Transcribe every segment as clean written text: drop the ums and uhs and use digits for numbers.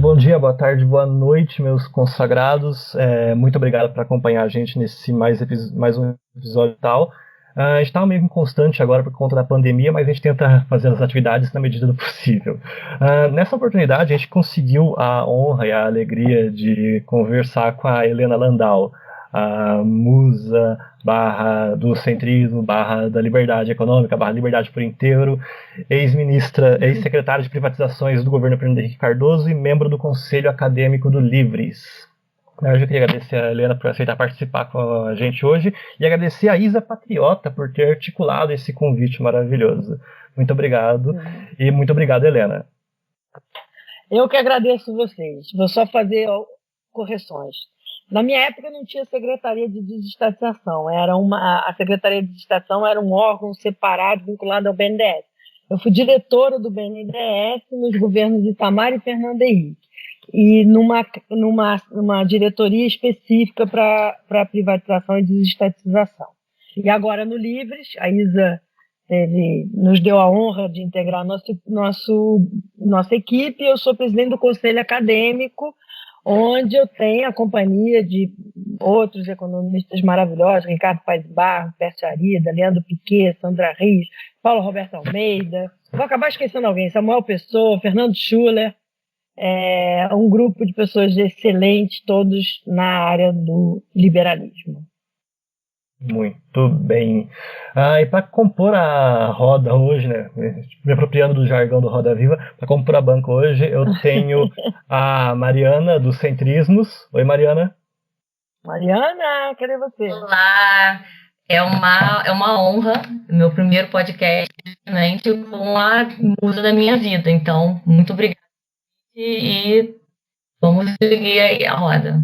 Bom dia, boa tarde, boa noite, meus consagrados. Muito obrigado por acompanhar a gente nesse mais um episódio e tal. A gente está meio inconstante agora por conta da pandemia, mas a gente tenta fazer as atividades na medida do possível. Nessa oportunidade, a gente conseguiu a honra e a alegria de conversar com a Helena Landau, a musa do centrismo, da liberdade econômica, liberdade por inteiro, ex-ministra, ex-secretária de privatizações do governo Fernando Henrique Cardoso e membro do Conselho Acadêmico do Livres. Eu já queria agradecer a Helena por aceitar participar com a gente hoje e agradecer a Isa Patriota por ter articulado esse convite maravilhoso. Muito obrigado e muito obrigado, Helena. Eu que agradeço vocês. Vou só fazer correções. Na minha época não tinha Secretaria de Desestatização. A Secretaria de Desestatização era um órgão separado vinculado ao BNDES. Eu fui diretora do BNDES nos governos de Itamar e Fernando Henrique. E numa diretoria específica para privatização e desestatização. E agora no Livres, a Isa nos deu a honra de integrar nossa equipe. Eu sou presidente do Conselho Acadêmico, onde eu tenho a companhia de outros economistas maravilhosos, Ricardo Paes Barro, Pércio Arida, Leandro Piquet, Sandra Rios, Paulo Roberto Almeida, vou acabar esquecendo alguém, Samuel Pessoa, Fernando Schuller, um grupo de pessoas excelentes, todos na área do liberalismo. Muito bem. E para compor a roda hoje, né, me apropriando do jargão do Roda Viva, para compor a banca hoje, eu tenho a Mariana, dos Centrismos. Oi, Mariana. Mariana, cadê você? Olá, é uma honra, meu primeiro podcast, realmente, com a musa da minha vida. Então, muito obrigada e vamos seguir aí a roda.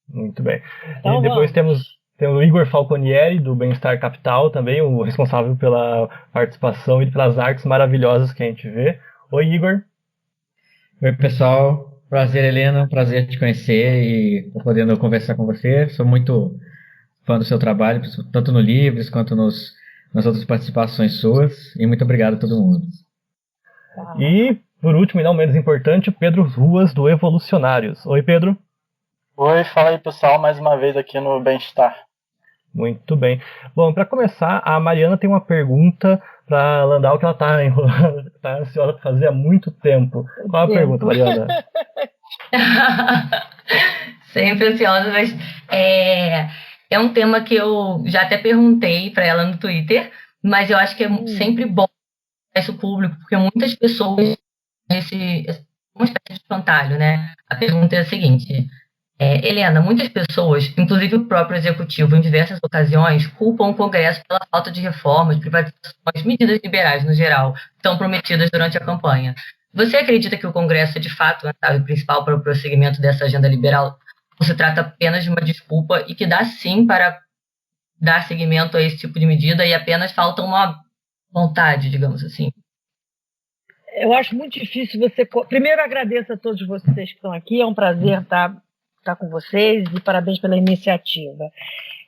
Muito bem. Então, e depois temos o Igor Falconieri, do Bem-Estar Capital, também, o responsável pela participação e pelas artes maravilhosas que a gente vê. Oi, Igor. Oi, pessoal. Prazer, Helena. Prazer te conhecer e podendo conversar com você. Sou muito fã do seu trabalho, tanto no Livres quanto nas outras participações suas. E muito obrigado a todo mundo. E, por último e não menos importante, o Pedro Ruas, do Evolucionários. Oi, Pedro. Oi, fala aí, pessoal, mais uma vez aqui no Bem-Estar. Muito bem. Bom, para começar, a Mariana tem uma pergunta para Landau que ela está ansiosa para fazer há muito tempo. Qual é a pergunta, Mariana? Sempre ansiosa, mas é um tema que eu já até perguntei para ela no Twitter, mas eu acho que é sempre bom isso público, porque muitas pessoas uma espécie de espantalho, né? A pergunta é a seguinte: Helena, muitas pessoas, inclusive o próprio executivo, em diversas ocasiões, culpam o Congresso pela falta de reformas, privatizações, medidas liberais no geral, tão prometidas durante a campanha. Você acredita que o Congresso é de fato a chave principal para o prosseguimento dessa agenda liberal? Ou se trata apenas de uma desculpa e que dá sim para dar seguimento a esse tipo de medida e apenas falta uma vontade, digamos assim? Eu acho muito difícil você... Primeiro, agradeço a todos vocês que estão aqui, é um prazer estar com vocês e parabéns pela iniciativa.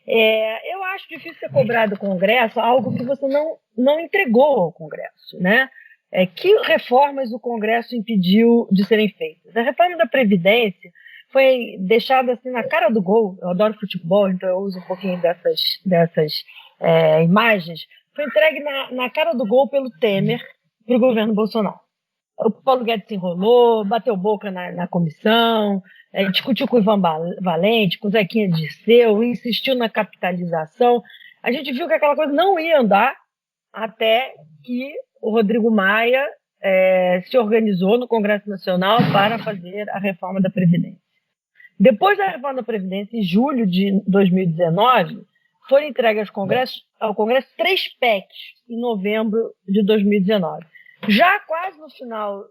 Eu acho difícil você cobrar do Congresso algo que você não entregou ao Congresso, né? Que reformas o Congresso impediu de serem feitas? A reforma da Previdência foi deixada assim na cara do gol. Eu adoro futebol, então eu uso um pouquinho dessas imagens. Foi entregue na cara do gol pelo Temer para o governo Bolsonaro. O Paulo Guedes se enrolou, bateu boca na comissão, discutiu com o Ivan Valente, com o Zequinha Dirceu, insistiu na capitalização. A gente viu que aquela coisa não ia andar até que o Rodrigo Maia se organizou no Congresso Nacional para fazer a reforma da Previdência. Depois da reforma da Previdência, em julho de 2019, foram entregues ao Congresso 3 PECs em novembro de 2019. Já quase no final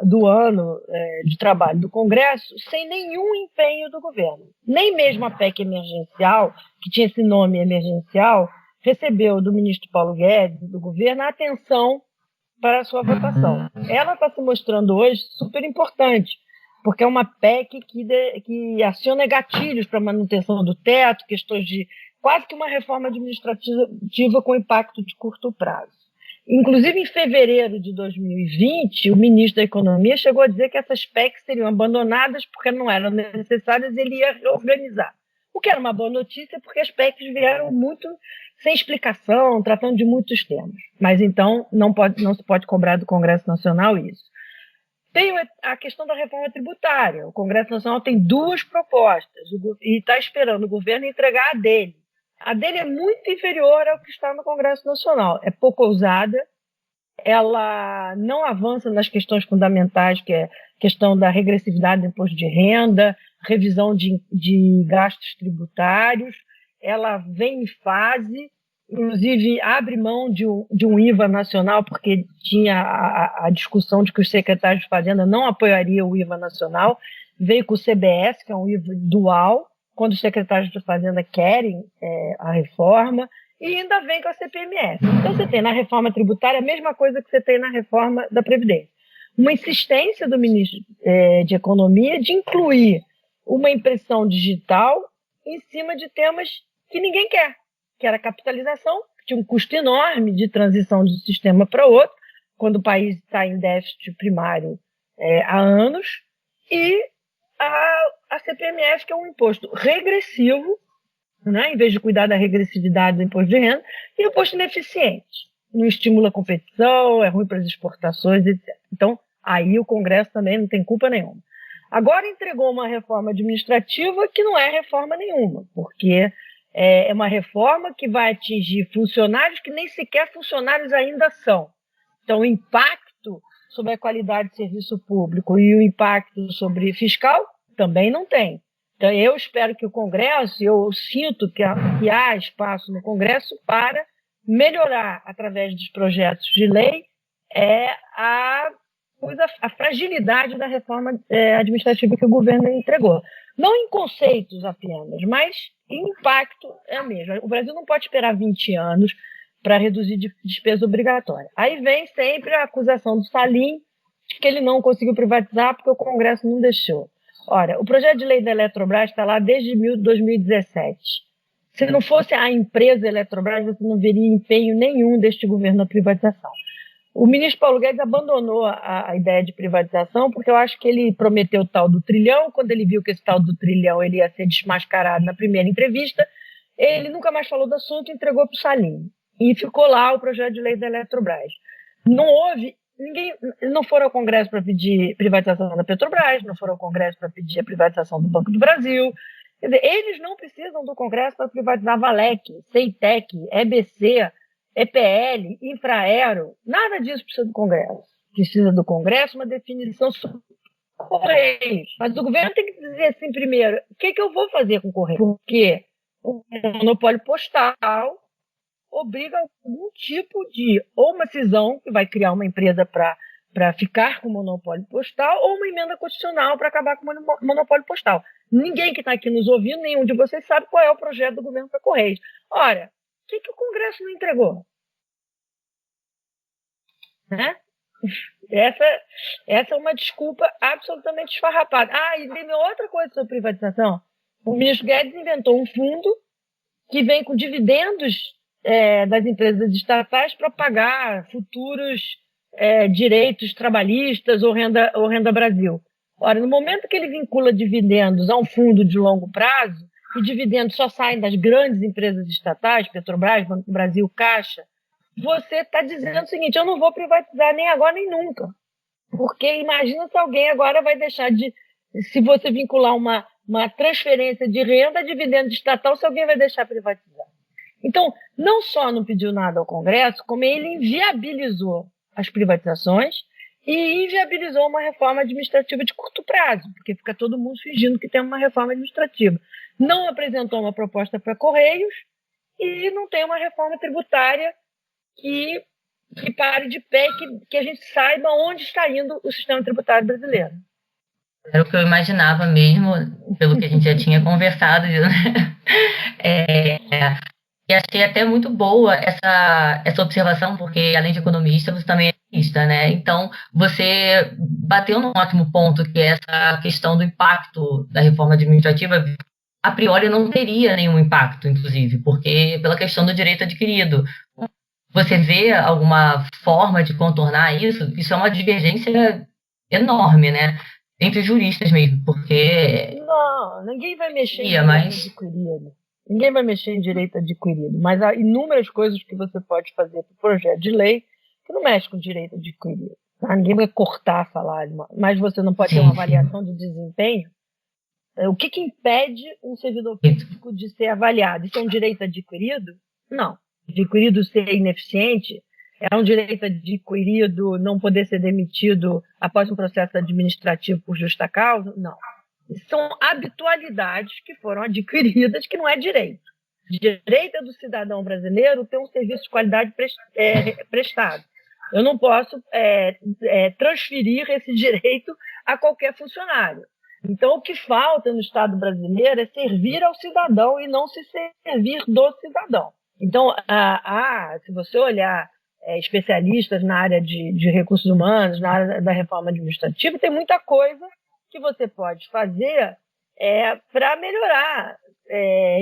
do ano de trabalho do Congresso, sem nenhum empenho do governo. Nem mesmo a PEC emergencial, que tinha esse nome emergencial, recebeu do ministro Paulo Guedes, do governo, a atenção para a sua votação. Ela está se mostrando hoje super importante, porque é uma PEC que aciona gatilhos para a manutenção do teto, questões de quase que uma reforma administrativa com impacto de curto prazo. Inclusive, em fevereiro de 2020, o ministro da Economia chegou a dizer que essas PECs seriam abandonadas porque não eram necessárias e ele ia reorganizar. O que era uma boa notícia, porque as PECs vieram muito sem explicação, tratando de muitos temas. Mas então não se pode cobrar do Congresso Nacional isso. Tem a questão da reforma tributária. O Congresso Nacional tem 2 propostas e está esperando o governo entregar a dele. A dele é muito inferior ao que está no Congresso Nacional. É pouco ousada, ela não avança nas questões fundamentais, que é a questão da regressividade do imposto de renda, revisão de gastos tributários. Ela vem em fase, inclusive abre mão de um IVA nacional, porque tinha a discussão de que os secretários de Fazenda não apoiariam o IVA nacional. Veio com o CBS, que é um IVA dual, quando os secretários de Fazenda querem a reforma, e ainda vem com a CPMF. Então, você tem na reforma tributária a mesma coisa que você tem na reforma da Previdência. Uma insistência do ministro de Economia de incluir uma impressão digital em cima de temas que ninguém quer, que era a capitalização, que tinha um custo enorme de transição de um sistema para outro, quando o país está em déficit primário há anos, e a CPMF, que é um imposto regressivo, né, em vez de cuidar da regressividade do imposto de renda, e um imposto ineficiente. Não estimula a competição, é ruim para as exportações, etc. Então, aí o Congresso também não tem culpa nenhuma. Agora entregou uma reforma administrativa que não é reforma nenhuma, porque é uma reforma que vai atingir funcionários que nem sequer funcionários ainda são. Então, o impacto sobre a qualidade de serviço público e o impacto sobre fiscal também não tem. Então, eu espero que o Congresso, eu sinto que há espaço no Congresso para melhorar, através dos projetos de lei, a fragilidade da reforma administrativa que o governo entregou. Não em conceitos apenas, mas em impacto é o mesmo. O Brasil não pode esperar 20 anos para reduzir despesa obrigatória. Aí vem sempre a acusação do Salim de que ele não conseguiu privatizar porque o Congresso não deixou. Ora, o projeto de lei da Eletrobras está lá desde 2017. Se não fosse a empresa Eletrobras, você não veria empenho nenhum deste governo na privatização. O ministro Paulo Guedes abandonou a ideia de privatização porque eu acho que ele prometeu o tal do trilhão. Quando ele viu que esse tal do trilhão ele ia ser desmascarado na primeira entrevista, ele nunca mais falou do assunto e entregou para o Salim. E ficou lá o projeto de lei da Eletrobras. Não houve... não foram ao Congresso para pedir privatização da Petrobras, não foram ao Congresso para pedir a privatização do Banco do Brasil. Quer dizer, eles não precisam do Congresso para privatizar Valec, Ceitec, EBC, EPL, Infraero. Nada disso precisa do Congresso. Precisa do Congresso uma definição sobre Correios. Mas o governo tem que dizer assim primeiro, o que eu vou fazer com o Correio? Porque o monopólio postal obriga algum tipo de, ou uma cisão, que vai criar uma empresa para ficar com o monopólio postal, ou uma emenda constitucional para acabar com o monopólio postal. Ninguém que está aqui nos ouvindo, nenhum de vocês sabe qual é o projeto do governo para Correios. Ora, o que o Congresso não entregou? Né? Essa é uma desculpa absolutamente esfarrapada. E tem outra coisa sobre privatização. O ministro Guedes inventou um fundo que vem com dividendos das empresas estatais para pagar futuros direitos trabalhistas ou renda Brasil. Ora, no momento que ele vincula dividendos a um fundo de longo prazo, e dividendos só saem das grandes empresas estatais, Petrobras, Banco do Brasil, Caixa, você está dizendo o seguinte, eu não vou privatizar nem agora nem nunca. Porque imagina se alguém agora vai deixar de... Se você vincular uma transferência de renda a dividendo estatal, se alguém vai deixar privatizar. Então, não só não pediu nada ao Congresso, como ele inviabilizou as privatizações e inviabilizou uma reforma administrativa de curto prazo, porque fica todo mundo fingindo que tem uma reforma administrativa. Não apresentou uma proposta para Correios e não tem uma reforma tributária que pare de pé, que a gente saiba onde está indo o sistema tributário brasileiro. Era o que eu imaginava mesmo, pelo que a gente já tinha conversado, né? E achei até muito boa essa observação, porque além de economista, você também é economista, né? Então, você bateu num ótimo ponto, que é essa questão do impacto da reforma administrativa. A priori não teria nenhum impacto, inclusive, porque pela questão do direito adquirido. Você vê alguma forma de contornar isso? Isso é uma divergência enorme, né? Entre juristas mesmo, porque... Não, ninguém vai mexer em Ia, direito mas... adquirido. Ninguém vai mexer em direito adquirido. Mas há inúmeras coisas que você pode fazer para o projeto de lei que não mexe com direito adquirido. Tá? Ninguém vai cortar salário, mas você não pode ter uma avaliação de desempenho. O que impede um servidor público de ser avaliado? Isso é um direito adquirido? Não. Adquirido ser ineficiente? É um direito adquirido não poder ser demitido após um processo administrativo por justa causa? Não. São habitualidades que foram adquiridas, que não é direito. Direito é do cidadão brasileiro ter um serviço de qualidade prestado. Eu não posso transferir esse direito a qualquer funcionário. Então, o que falta no Estado brasileiro é servir ao cidadão e não se servir do cidadão. Então, se você olhar especialistas na área de recursos humanos, na área da reforma administrativa, tem muita coisa que você pode fazer para melhorar.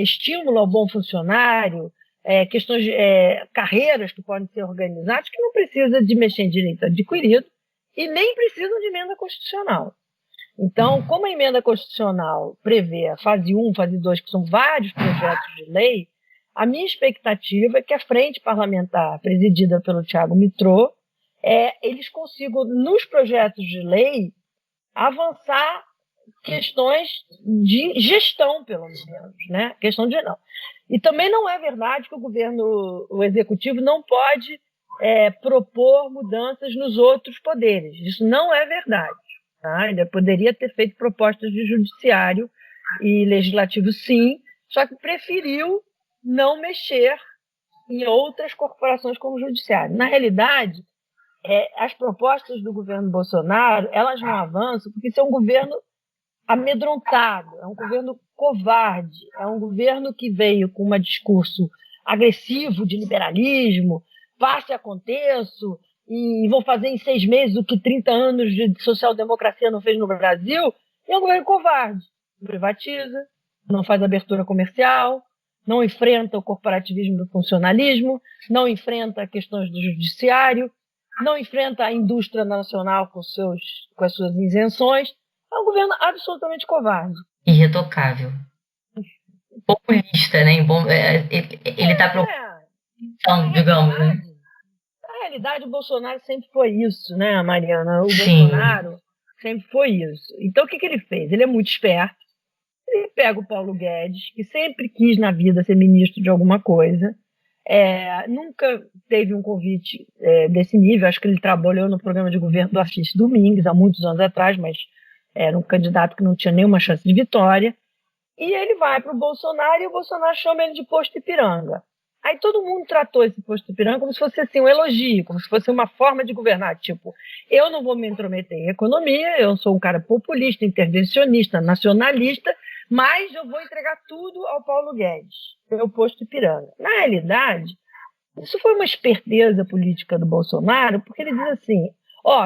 Estímulo ao bom funcionário, questões de carreiras que podem ser organizadas, que não precisa de mexer em direito adquirido e nem precisam de emenda constitucional. Então, como a emenda constitucional prevê a fase 1, fase 2, que são vários projetos de lei, a minha expectativa é que a frente parlamentar, presidida pelo Thiago Mitrô, eles consigam, nos projetos de lei, avançar questões de gestão, pelo menos, né? Questão de não. E também não é verdade que o executivo não pode propor mudanças nos outros poderes. Isso não é verdade. Tá? Ele poderia ter feito propostas de judiciário e legislativo, sim, só que preferiu não mexer em outras corporações como o judiciário. Na realidade, as propostas do governo Bolsonaro, elas não avançam porque isso é um governo amedrontado, é um governo covarde, é um governo que veio com um discurso agressivo de liberalismo, passe aconteço, e vão fazer em 6 meses o que 30 anos de social-democracia não fez no Brasil, e é um governo covarde. Não privatiza, não faz abertura comercial, não enfrenta o corporativismo do funcionalismo, não enfrenta questões do judiciário, não enfrenta a indústria nacional com as suas isenções. É um governo absolutamente covarde. Irretocável. Populista, né? Ele está preocupado, digamos, né? Na realidade, o Bolsonaro sempre foi isso, né, Mariana? Sim. Bolsonaro sempre foi isso. Então, o que ele fez? Ele é muito esperto. Ele pega o Paulo Guedes, que sempre quis na vida ser ministro de alguma coisa. Nunca teve um convite desse nível. Acho que ele trabalhou no programa de governo do Assis Domingues, há muitos anos atrás, mas era um candidato que não tinha nenhuma chance de vitória. E ele vai para o Bolsonaro e o Bolsonaro chama ele de posto Ipiranga. Aí todo mundo tratou esse posto Ipiranga como se fosse assim, um elogio, como se fosse uma forma de governar. Tipo, eu não vou me intrometer em economia, eu sou um cara populista, intervencionista, nacionalista, mas eu vou entregar tudo ao Paulo Guedes, meu posto Ipiranga. Na realidade, isso foi uma esperteza política do Bolsonaro, porque ele diz assim,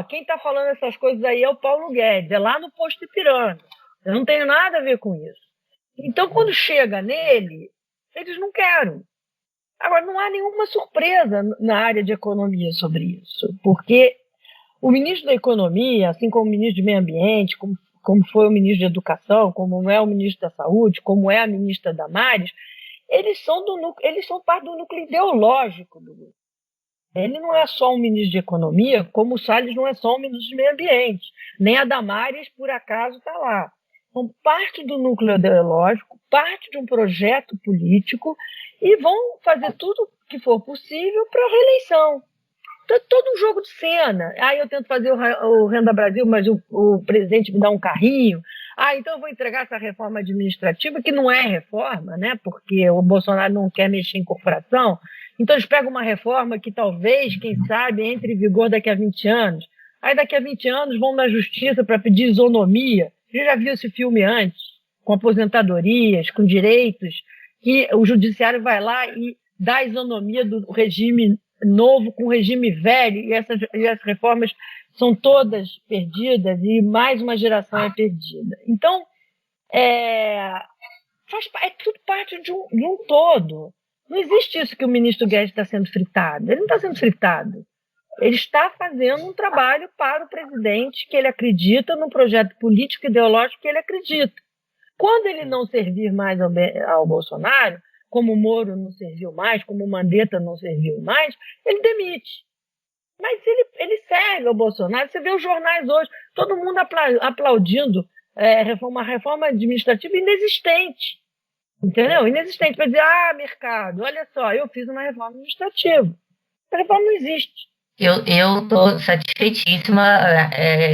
quem está falando essas coisas aí é o Paulo Guedes, é lá no posto Ipiranga. Eu não tenho nada a ver com isso. Então, quando chega nele, eles não querem. Agora, não há nenhuma surpresa na área de economia sobre isso, porque o ministro da Economia, assim como o ministro do Meio Ambiente, como foi o ministro de Educação, como é o ministro da Saúde, como é a ministra Damares, eles são parte do núcleo ideológico do governo. Ele não é só um ministro de Economia, como o Salles não é só um ministro de Meio Ambiente, nem a Damares, por acaso, está lá. São parte do núcleo ideológico, parte de um projeto político e vão fazer tudo que for possível para a reeleição. Então, é todo um jogo de cena. Eu tento fazer o Renda Brasil, mas o presidente me dá um carrinho. Então eu vou entregar essa reforma administrativa, que não é reforma, né? Porque o Bolsonaro não quer mexer em corporação. Então eles pegam uma reforma que talvez, quem sabe, entre em vigor daqui a 20 anos. Aí daqui a 20 anos vão na justiça para pedir isonomia. Você já viu esse filme antes? Com aposentadorias, com direitos, que o judiciário vai lá e dá a isonomia do regime novo com o regime velho, e essas reformas são todas perdidas e mais uma geração é perdida. Então, é tudo parte de um todo. Não existe isso que o ministro Guedes está sendo fritado. Ele não está sendo fritado. Ele está fazendo um trabalho para o presidente que ele acredita, num projeto político e ideológico que ele acredita. Quando ele não servir mais ao Bolsonaro, como o Moro não serviu mais, como o Mandetta não serviu mais, ele demite. Mas ele serve ao Bolsonaro. Você vê os jornais hoje, todo mundo aplaudindo uma reforma administrativa inexistente. Entendeu? Inexistente. Para dizer, mercado, olha só, eu fiz uma reforma administrativa. Essa reforma não existe. Eu estou satisfeitíssima.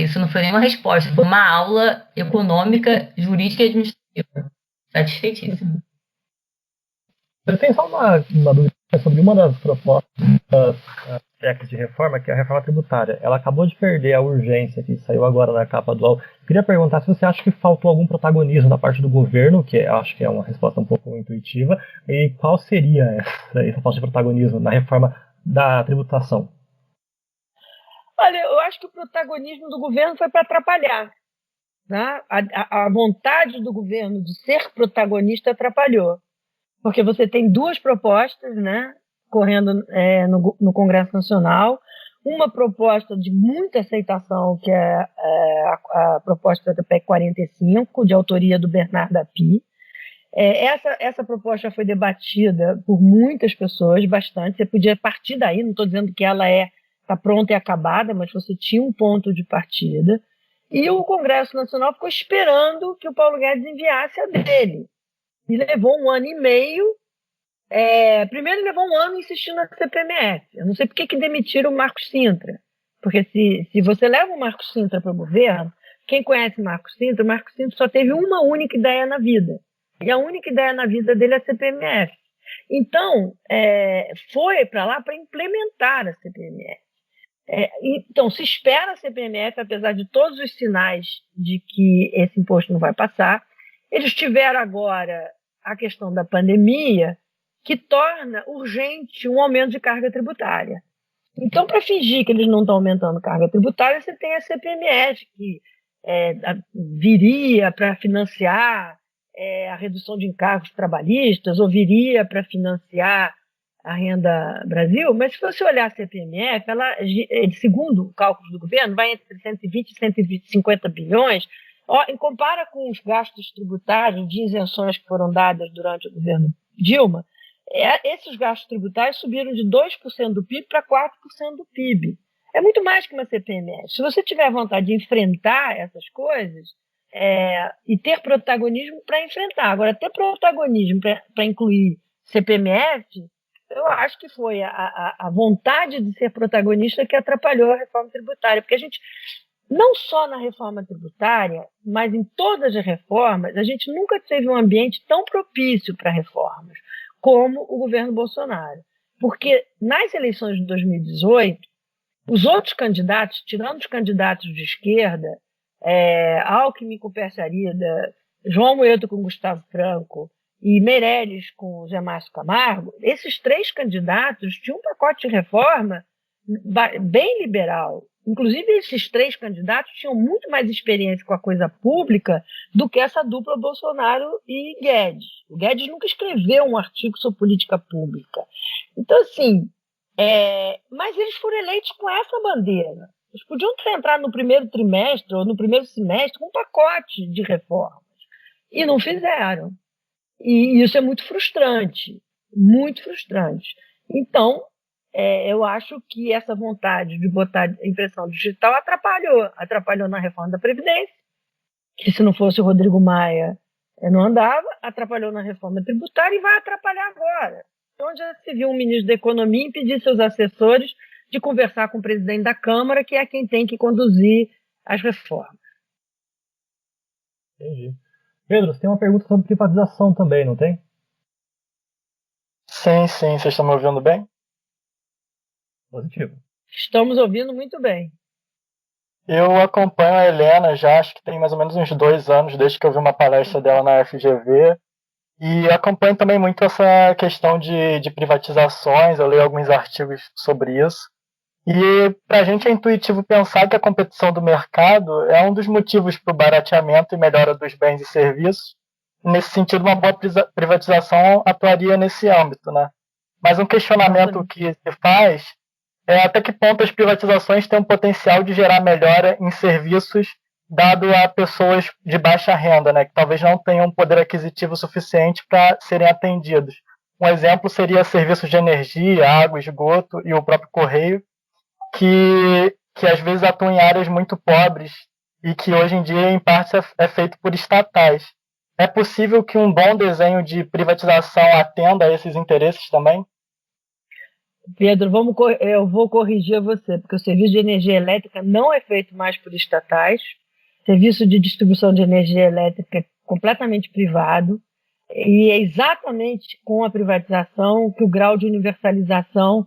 Isso não foi nenhuma resposta, foi uma aula econômica, jurídica e administrativa. Satisfeitíssima. Eu tenho só uma dúvida sobre uma das propostas PECs de reforma, que é a reforma tributária. Ela acabou de perder a urgência que saiu agora na capa do UOL. Queria perguntar se você acha que faltou algum protagonismo da parte do governo, que eu acho que é uma resposta um pouco intuitiva, e qual seria essa falta de protagonismo na reforma da tributação? Olha, eu acho que o protagonismo do governo foi para atrapalhar. Né? A vontade do governo de ser protagonista atrapalhou. Porque você tem duas propostas, né, correndo no Congresso Nacional. Uma proposta de muita aceitação, que é a proposta da PEC 45, de autoria do Bernardo Api. Essa proposta foi debatida por muitas pessoas, bastante. Você podia partir daí, não estou dizendo que ela está pronta e acabada, mas você tinha um ponto de partida. E o Congresso Nacional ficou esperando que o Paulo Guedes enviasse a dele. E levou 1 ano e meio. Primeiro levou 1 ano insistindo na CPMF. Eu não sei por que demitiram o Marcos Cintra. Porque se você leva o Marcos Cintra para o governo, quem conhece o Marcos Cintra só teve uma única ideia na vida. E a única ideia na vida dele é a CPMF. Então, foi para lá para implementar a CPMF. Então, se espera a CPMF, apesar de todos os sinais de que esse imposto não vai passar. Eles tiveram agora a questão da pandemia, que torna urgente um aumento de carga tributária. Então, para fingir que eles não estão aumentando carga tributária, você tem a CPMF, que viria para financiar a redução de encargos trabalhistas, ou viria para financiar a Renda Brasil, mas se você olhar a CPMF, segundo o cálculo do governo, vai entre 120 e 150 bilhões. Compara com os gastos tributários de isenções que foram dadas durante o governo Dilma, esses gastos tributários subiram de 2% do PIB para 4% do PIB. É muito mais que uma CPMF. Se você tiver vontade de enfrentar essas coisas e ter protagonismo para enfrentar. Agora, ter protagonismo para incluir CPMF, eu acho que foi a vontade de ser protagonista que atrapalhou a reforma tributária, porque a gente, não só na reforma tributária, mas em todas as reformas, a gente nunca teve um ambiente tão propício para reformas como o governo Bolsonaro. Porque nas eleições de 2018, os outros candidatos, tirando os candidatos de esquerda, Alckmin com Pércio Arida, João Moedo com Gustavo Franco e Meirelles com Zé Márcio Camargo, esses 3 candidatos tinham um pacote de reforma bem liberal. Inclusive, esses 3 candidatos tinham muito mais experiência com a coisa pública do que essa dupla Bolsonaro e Guedes. O Guedes nunca escreveu um artigo sobre política pública. Então, assim, mas eles foram eleitos com essa bandeira. Eles podiam ter entrado no primeiro trimestre ou no primeiro semestre com um pacote de reformas. E não fizeram. E isso é muito frustrante. Muito frustrante. Então, eu acho que essa vontade de botar impressão digital atrapalhou na reforma da Previdência, que se não fosse o Rodrigo Maia não andava, atrapalhou na reforma tributária e vai atrapalhar agora. Onde já se viu um ministro da Economia impedir seus assessores de conversar com o presidente da Câmara, que é quem tem que conduzir as reformas. Entendi. Pedro, você tem uma pergunta sobre privatização também, não tem? Sim, vocês estão me ouvindo bem? Positivo. Estamos ouvindo muito bem. Eu acompanho a Helena já, acho que tem mais ou menos uns 2 anos, desde que eu vi uma palestra dela na FGV. E acompanho também muito essa questão de privatizações, eu leio alguns artigos sobre isso. E para a gente é intuitivo pensar que a competição do mercado é um dos motivos para o barateamento e melhora dos bens e serviços. Nesse sentido, uma boa privatização atuaria nesse âmbito, né? Mas um questionamento que se faz é até que ponto as privatizações têm um potencial de gerar melhora em serviços dado a pessoas de baixa renda, né, que talvez não tenham poder aquisitivo suficiente para serem atendidos. Um exemplo seria serviços de energia, água, esgoto e o próprio correio, que às vezes atuam em áreas muito pobres e que hoje em dia, em parte, é feito por estatais. É possível que um bom desenho de privatização atenda a esses interesses também? Pedro, eu vou corrigir você, porque o serviço de energia elétrica não é feito mais por estatais. O serviço de distribuição de energia elétrica é completamente privado. E é exatamente com a privatização que o grau de universalização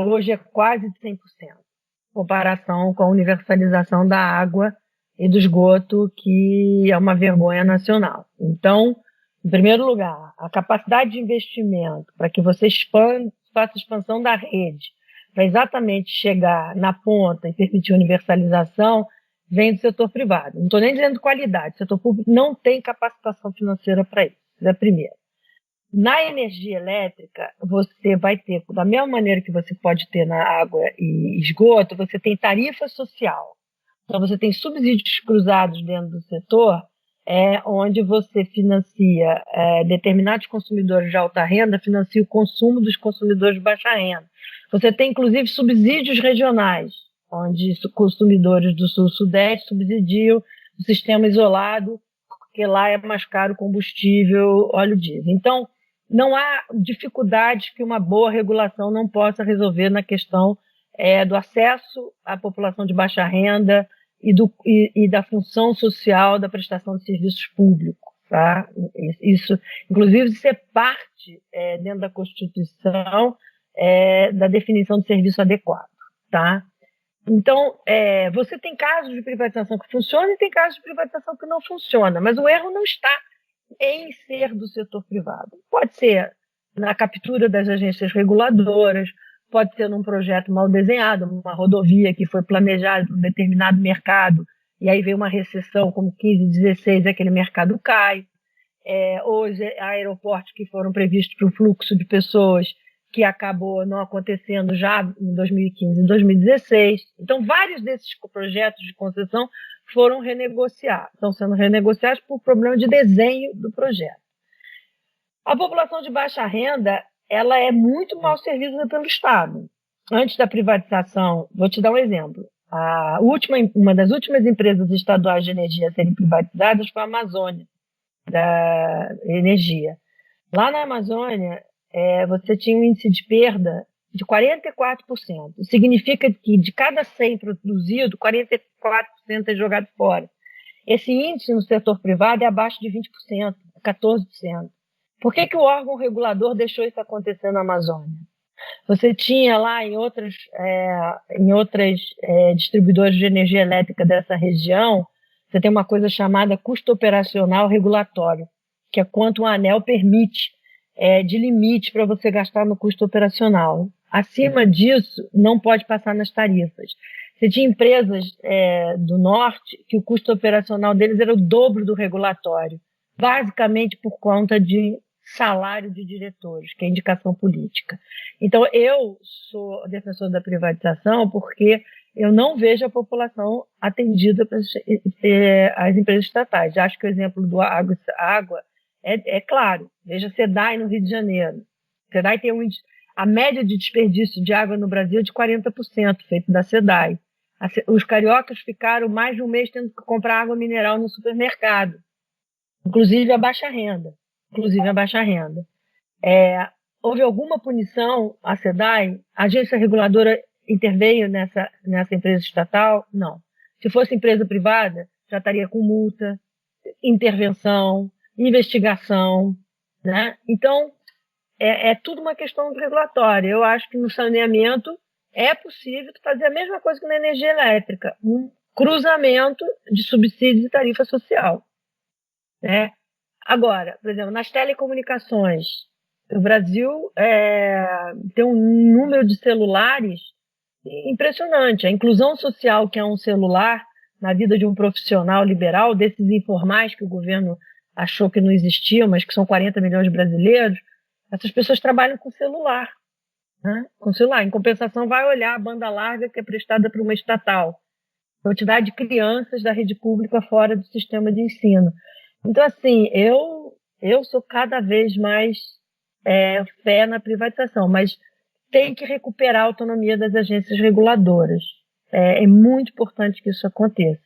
hoje é quase de 100%, em comparação com a universalização da água e do esgoto, que é uma vergonha nacional. Então, em primeiro lugar, a capacidade de investimento para que você faça expansão da rede, para exatamente chegar na ponta e permitir universalização, vem do setor privado. Não estou nem dizendo qualidade, o setor público não tem capacitação financeira para isso. Isso é primeiro. Na energia elétrica, você vai ter, da mesma maneira que você pode ter na água e esgoto, você tem tarifa social. Então, você tem subsídios cruzados dentro do setor, onde você financia determinados consumidores de alta renda, financia o consumo dos consumidores de baixa renda. Você tem, inclusive, subsídios regionais, onde consumidores do sul-sudeste subsidiam o sistema isolado, porque lá é mais caro o combustível, óleo diesel. Então, não há dificuldades que uma boa regulação não possa resolver na questão do acesso à população de baixa renda e da função social da prestação de serviços públicos. Tá? Isso, inclusive, isso é parte, dentro da Constituição, da definição de serviço adequado. Tá? Então, você tem casos de privatização que funcionam e tem casos de privatização que não funcionam, mas o erro não está em ser do setor privado. Pode ser na captura das agências reguladoras, pode ser num projeto mal desenhado, uma rodovia que foi planejada para um determinado mercado, e aí vem uma recessão como 15, 16, aquele mercado cai. Hoje, aeroportos que foram previstos para o fluxo de pessoas, que acabou não acontecendo já em 2015 e 2016. Então, vários desses projetos de concessão foram renegociados, estão sendo renegociados por problema de desenho do projeto. A população de baixa renda, ela é muito mal servida pelo Estado. Antes da privatização, vou te dar um exemplo. Uma das últimas empresas estaduais de energia a serem privatizadas foi a Amazônia, da Energia. Lá na Amazônia, você tinha um índice de perda de 44%. Significa que de cada 100 produzido, 44% é jogado fora. Esse índice no setor privado é abaixo de 20%, 14%. Por que o órgão regulador deixou isso acontecer na Amazônia? Você tinha lá em outras distribuidoras de energia elétrica dessa região, você tem uma coisa chamada custo operacional regulatório, que é quanto o ANEEL permite de limite para você gastar no custo operacional. Acima disso, não pode passar nas tarifas. Você tinha empresas do norte que o custo operacional deles era o dobro do regulatório, basicamente por conta de salário de diretores, que é indicação política. Então, eu sou defensor da privatização porque eu não vejo a população atendida pelas empresas estatais. Acho que o exemplo do água é claro. Veja a SEDAI no Rio de Janeiro. A SEDAI tem a média de desperdício de água no Brasil é de 40%, feito da SEDAI. Os cariocas ficaram mais de um mês tendo que comprar água mineral no supermercado, inclusive a baixa renda. Houve alguma punição à SEDAI? A agência reguladora interveio nessa empresa estatal? Não. Se fosse empresa privada, já estaria com multa, intervenção, investigação, né? Então, é tudo uma questão regulatória. Eu acho que no saneamento é possível fazer a mesma coisa que na energia elétrica, um cruzamento de subsídios e tarifa social, né? Agora, por exemplo, nas telecomunicações, o Brasil tem um número de celulares impressionante. A inclusão social, que é um celular na vida de um profissional liberal, desses informais que o governo achou que não existiam, mas que são 40 milhões de brasileiros, Essas pessoas trabalham com celular, né? Com celular. Em compensação, vai olhar a banda larga que é prestada por uma estatal. Quantidade de crianças da rede pública fora do sistema de ensino. Então, assim, eu sou cada vez mais fé na privatização, mas tem que recuperar a autonomia das agências reguladoras. É muito importante que isso aconteça.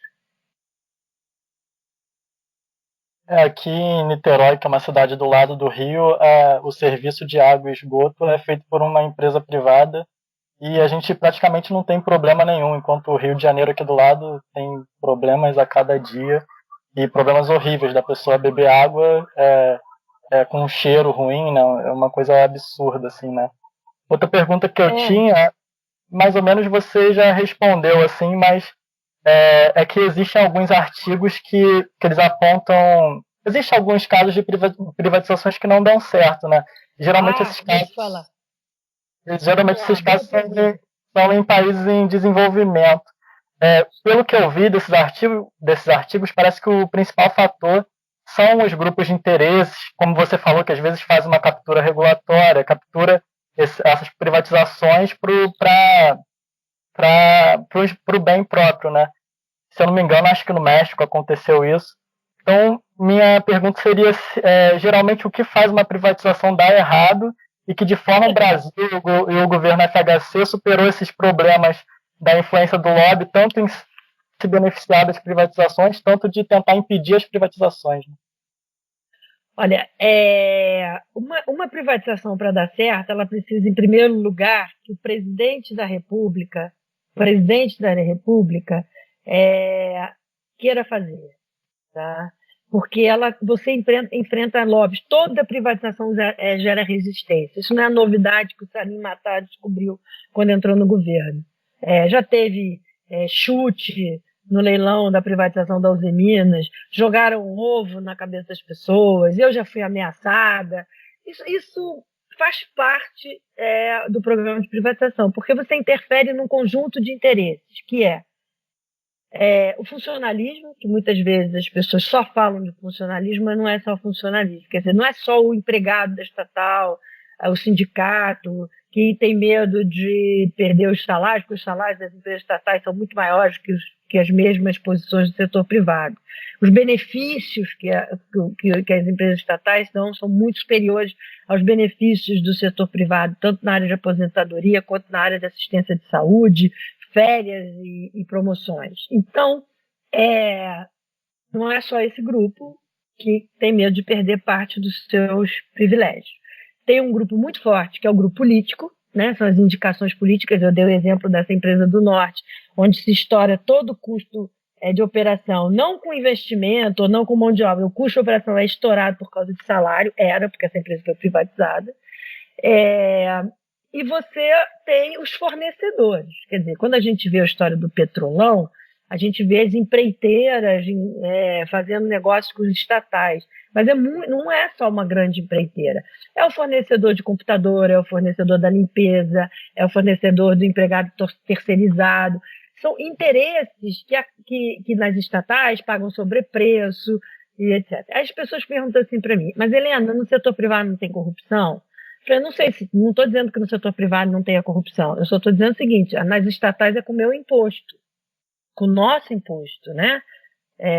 Aqui em Niterói, que é uma cidade do lado do Rio, o serviço de água e esgoto é feito por uma empresa privada e a gente praticamente não tem problema nenhum, enquanto o Rio de Janeiro aqui do lado tem problemas a cada dia e problemas horríveis da pessoa beber água com um cheiro ruim, né? É uma coisa absurda, assim, né? Outra pergunta que eu tinha, mais ou menos você já respondeu, assim, mas é que existem alguns artigos que eles apontam. Existem alguns casos de privatizações que não dão certo, né? Geralmente esses casos são em países em desenvolvimento. Pelo que eu vi desses artigos, parece que o principal fator são os grupos de interesses, como você falou, que às vezes faz uma captura regulatória, captura essas privatizações para o bem próprio, né? Se eu não me engano, acho que no México aconteceu isso. Então, minha pergunta seria, geralmente, o que faz uma privatização dar errado e que, de forma o Brasil e o governo FHC superou esses problemas da influência do lobby, tanto em se beneficiar das privatizações, tanto de tentar impedir as privatizações. Olha, uma privatização para dar certo, ela precisa, em primeiro lugar, que o presidente da República queira fazer, tá? Porque você enfrenta lobbies. Toda privatização gera resistência. Isso não é a novidade que o Salim Matar descobriu quando entrou no governo. Já teve chute no leilão da privatização da Useminas, jogaram um ovo na cabeça das pessoas, eu já fui ameaçada. Isso faz parte do programa de privatização, porque você interfere num conjunto de interesses, que o funcionalismo, que muitas vezes as pessoas só falam de funcionalismo, mas não é só funcionalismo. Quer dizer, não é só o empregado da estatal, o sindicato, que tem medo de perder os salários, porque os salários das empresas estatais são muito maiores que as mesmas posições do setor privado. Os benefícios que as empresas estatais dão são muito superiores aos benefícios do setor privado, tanto na área de aposentadoria quanto na área de assistência de saúde, férias e promoções. Então, não é só esse grupo que tem medo de perder parte dos seus privilégios. Tem um grupo muito forte, que é o grupo político, né? São as indicações políticas. Eu dei o exemplo dessa empresa do Norte, onde se estoura todo o custo de operação, não com investimento ou não com mão de obra. O custo de operação é estourado por causa de salário, porque essa empresa foi privatizada. E você tem os fornecedores. Quer dizer, quando a gente vê a história do Petrolão, a gente vê as empreiteiras fazendo negócios com os estatais. Mas não é só uma grande empreiteira. É o fornecedor de computador, é o fornecedor da limpeza, é o fornecedor do empregado terceirizado. São interesses que nas estatais pagam sobrepreço e etc. As pessoas perguntam assim para mim, mas Helena, no setor privado não tem corrupção? Eu não sei, não estou dizendo que no setor privado não tenha corrupção. Eu só estou dizendo o seguinte, nas estatais é com o meu imposto, com o nosso imposto, né?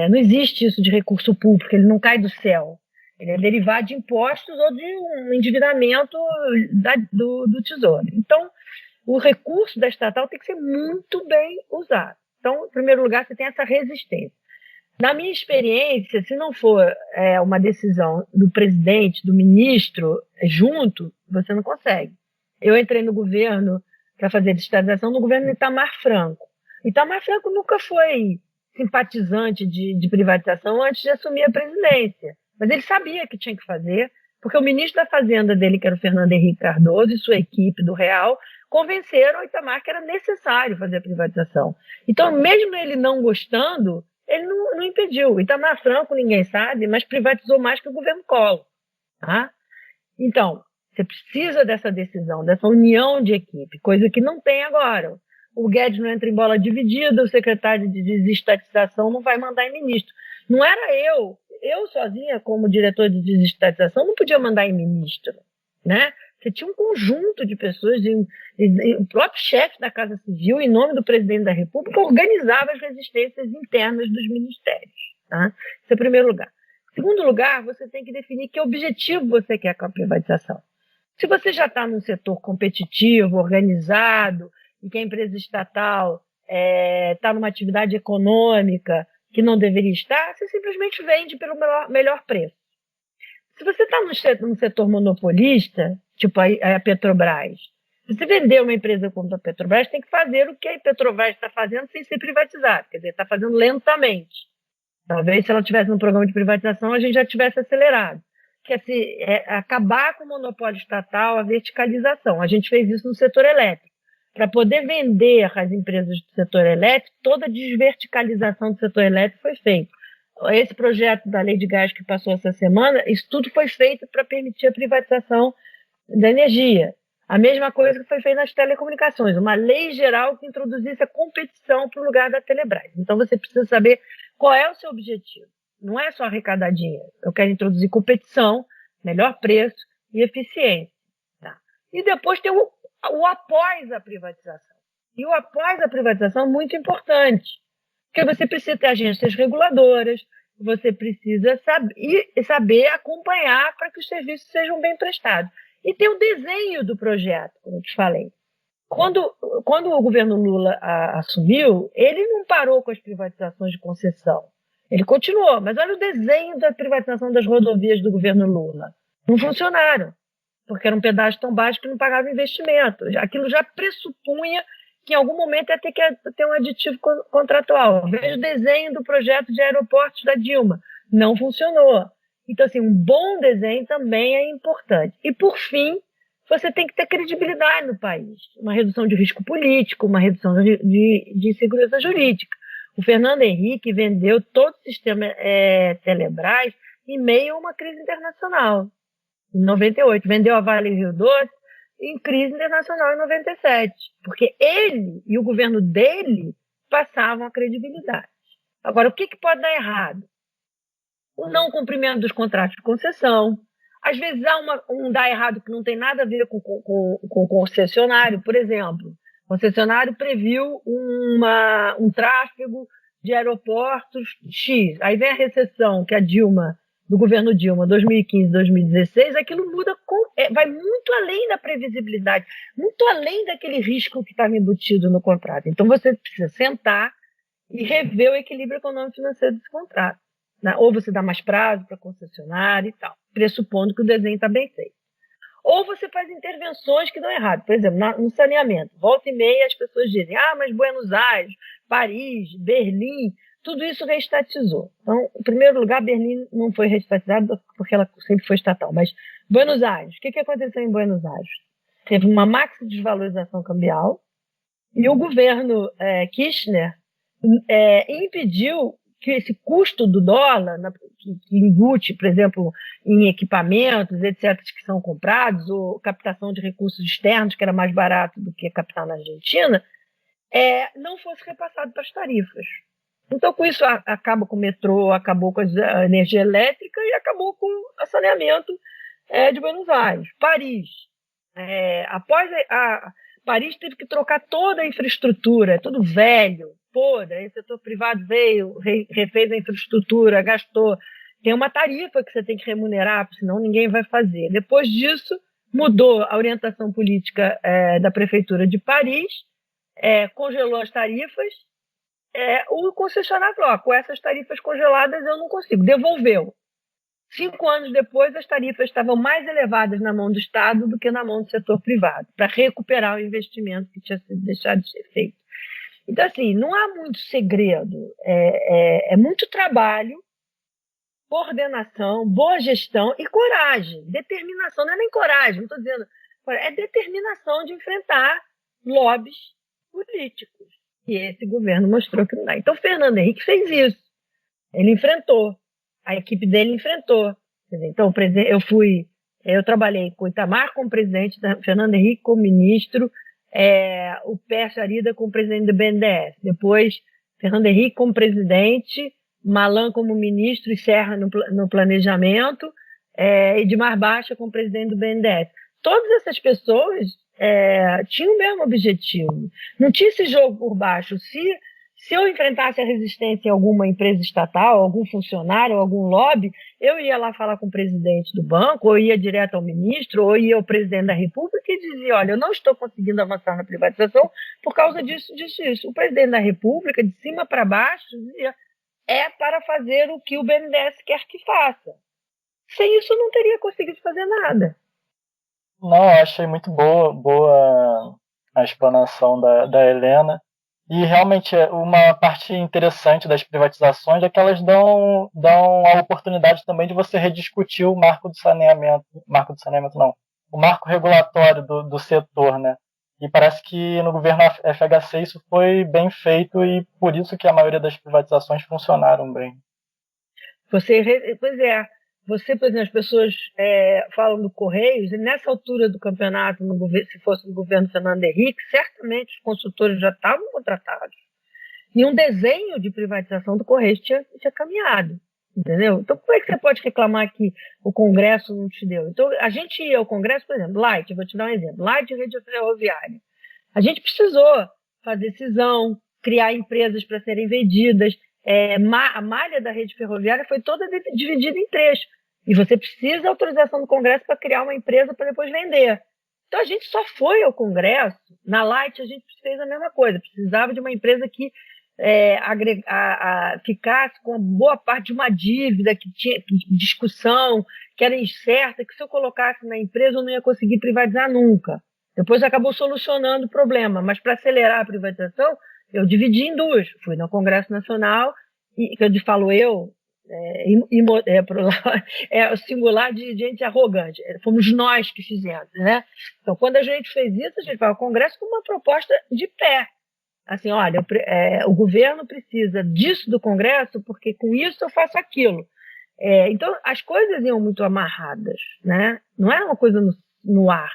Não existe isso de recurso público, ele não cai do céu. Ele é derivado de impostos ou de um endividamento do Tesouro. Então, o recurso da estatal tem que ser muito bem usado. Então, em primeiro lugar, você tem essa resistência. Na minha experiência, se não for uma decisão do presidente, do ministro, junto, você não consegue. Eu entrei no governo para fazer digitalização no governo de Itamar Franco. Itamar Franco nunca foi simpatizante de privatização antes de assumir a presidência. Mas ele sabia que tinha que fazer, porque o ministro da Fazenda dele, que era o Fernando Henrique Cardoso, e sua equipe do Real, convenceram o Itamar que era necessário fazer a privatização. Então, mesmo ele não gostando, ele não impediu. O Itamar Franco, ninguém sabe, mas privatizou mais que o governo Collor. Tá? Então, você precisa dessa decisão, dessa união de equipe, coisa que não tem agora. O Guedes não entra em bola dividida, o secretário de desestatização não vai mandar em ministro. Não era eu sozinha, como diretor de desestatização, não podia mandar em ministro. né? Você tinha um conjunto de pessoas, e o próprio chefe da Casa Civil, em nome do presidente da República, organizava as resistências internas dos ministérios. Tá? Esse é o primeiro lugar. Segundo lugar, você tem que definir que objetivo você quer com a privatização. Se você já está num setor competitivo, organizado, e que a empresa estatal está numa atividade econômica que não deveria estar, você simplesmente vende pelo melhor preço. Se você está num setor monopolista, tipo a Petrobras, se você vender uma empresa como a Petrobras, tem que fazer o que a Petrobras está fazendo sem ser privatizada, quer dizer, está fazendo lentamente. Talvez se ela tivesse um programa de privatização, a gente já tivesse acelerado. Que é acabar com o monopólio estatal, a verticalização. A gente fez isso no setor elétrico. Para poder vender as empresas do setor elétrico, toda a desverticalização do setor elétrico foi feita. Esse projeto da Lei de Gás que passou essa semana, isso tudo foi feito para permitir a privatização da energia. A mesma coisa que foi feita nas telecomunicações, uma lei geral que introduzisse a competição para o lugar da Telebrás. Então você precisa saber qual é o seu objetivo. Não é só arrecadar dinheiro. Eu quero introduzir competição, melhor preço e eficiência. Tá? E depois tem o após a privatização. E o após a privatização é muito importante. Porque você precisa ter agências reguladoras, você precisa saber acompanhar para que os serviços sejam bem prestados. E tem o desenho do projeto, como eu te falei. Quando o governo Lula assumiu, ele não parou com as privatizações de concessão. Ele continuou, mas olha o desenho da privatização das rodovias do governo Lula. Não funcionaram, porque era um pedágio tão baixo que não pagava investimento. Aquilo já pressupunha que em algum momento ia ter que ter um aditivo contratual. Veja o desenho do projeto de aeroportos da Dilma. Não funcionou. Então, assim, um bom desenho também é importante. E, por fim, você tem que ter credibilidade no país. Uma redução de risco político, uma redução de insegurança jurídica. O Fernando Henrique vendeu todo o sistema Telebrás em meio a uma crise internacional, em 98. Vendeu a Vale Rio Doce em crise internacional em 97. Porque ele e o governo dele passavam a credibilidade. Agora, o que pode dar errado? O não cumprimento dos contratos de concessão. Às vezes há um dar errado que não tem nada a ver com o concessionário. Por exemplo, o concessionário previu um tráfego de aeroportos X. Aí vem a recessão que do governo Dilma, 2015, 2016, aquilo muda, vai muito além da previsibilidade, muito além daquele risco que estava embutido no contrato. Então você precisa sentar e rever o equilíbrio econômico-financeiro desse contrato. Né? Ou você dá mais prazo para a concessionária e tal, pressupondo que o desenho está bem feito. Ou você faz intervenções que dão errado. Por exemplo, no saneamento. Volta e meia as pessoas dizem, mas Buenos Aires, Paris, Berlim, tudo isso reestatizou. Então, em primeiro lugar, Berlim não foi reestatizada porque ela sempre foi estatal. Mas Buenos Aires, o que aconteceu em Buenos Aires? Teve uma maxi desvalorização cambial e o governo Kirchner impediu que esse custo do dólar, que embute, por exemplo, em equipamentos, etc., que são comprados, ou captação de recursos externos, que era mais barato do que captar na Argentina, não fosse repassado para as tarifas. Então, com isso, acaba com o metrô, acabou com a energia elétrica e acabou com o saneamento de Buenos Aires. Paris. Paris teve que trocar toda a infraestrutura, tudo velho, podre. Aí o setor privado veio, refez a infraestrutura, gastou. Tem uma tarifa que você tem que remunerar, senão ninguém vai fazer. Depois disso, mudou a orientação política da Prefeitura de Paris, congelou as tarifas. O concessionário falou, com essas tarifas congeladas eu não consigo. Devolveu. 5 anos depois, as tarifas estavam mais elevadas na mão do Estado do que na mão do setor privado, para recuperar o investimento que tinha sido deixado de ser feito. Então, assim, não há muito segredo. É muito trabalho, coordenação, boa gestão e coragem. Determinação, não é nem coragem, não estou dizendo. É determinação de enfrentar lobbies políticos. E esse governo mostrou que não dá. Então, Fernando Henrique fez isso. Ele enfrentou. A equipe dele enfrentou. Então, eu trabalhei com o Itamar como presidente, Fernando Henrique como ministro, o Pércio Arida como presidente do BNDES. Depois, Fernando Henrique como presidente, Malan como ministro e Serra no planejamento, Edmar Baixa como presidente do BNDES. todas essas pessoas tinham o mesmo objetivo. Não tinha esse jogo por baixo. Se eu enfrentasse a resistência em alguma empresa estatal, algum funcionário, algum lobby, eu ia lá falar com o presidente do banco, ou ia direto ao ministro, ou ia ao presidente da República e dizia, olha, eu não estou conseguindo avançar na privatização por causa disso, disso, isso. O presidente da República, de cima para baixo, dizia, é para fazer o que o BNDES quer que faça. Sem isso, eu não teria conseguido fazer nada. Não, eu achei muito boa a explanação da Helena. E realmente uma parte interessante das privatizações é que elas dão a oportunidade também de você rediscutir o marco do saneamento não, o marco regulatório do setor, né? E parece que no governo FHC isso foi bem feito e por isso que a maioria das privatizações funcionaram bem. Pois é. Você, por exemplo, as pessoas falam do Correios, e nessa altura do campeonato, se fosse no governo Fernando Henrique, certamente os consultores já estavam contratados. E um desenho de privatização do Correios tinha caminhado, entendeu? Então, como é que você pode reclamar que o Congresso não te deu? Então, a gente ia ao Congresso, por exemplo, Light, eu vou te dar um exemplo, Light Rede Ferroviária. A gente precisou fazer cisão, criar empresas para serem vendidas. A malha da rede ferroviária foi toda dividida em trechos. E você precisa de autorização do Congresso para criar uma empresa para depois vender. Então, a gente só foi ao Congresso. Na Light, a gente fez a mesma coisa. Precisava de uma empresa que ficasse com boa parte de uma dívida, que tinha discussão, que era incerta, que se eu colocasse na empresa eu não ia conseguir privatizar nunca. Depois acabou solucionando o problema. Mas para acelerar a privatização, eu dividi em duas. Fui no Congresso Nacional, e que eu falo o singular de gente arrogante. Fomos nós que fizemos, né? Então, quando a gente fez isso, a gente vai ao Congresso com uma proposta de pé. Assim, olha, o governo precisa disso do Congresso, porque com isso eu faço aquilo. Então, as coisas iam muito amarradas, né? Não era uma coisa no ar.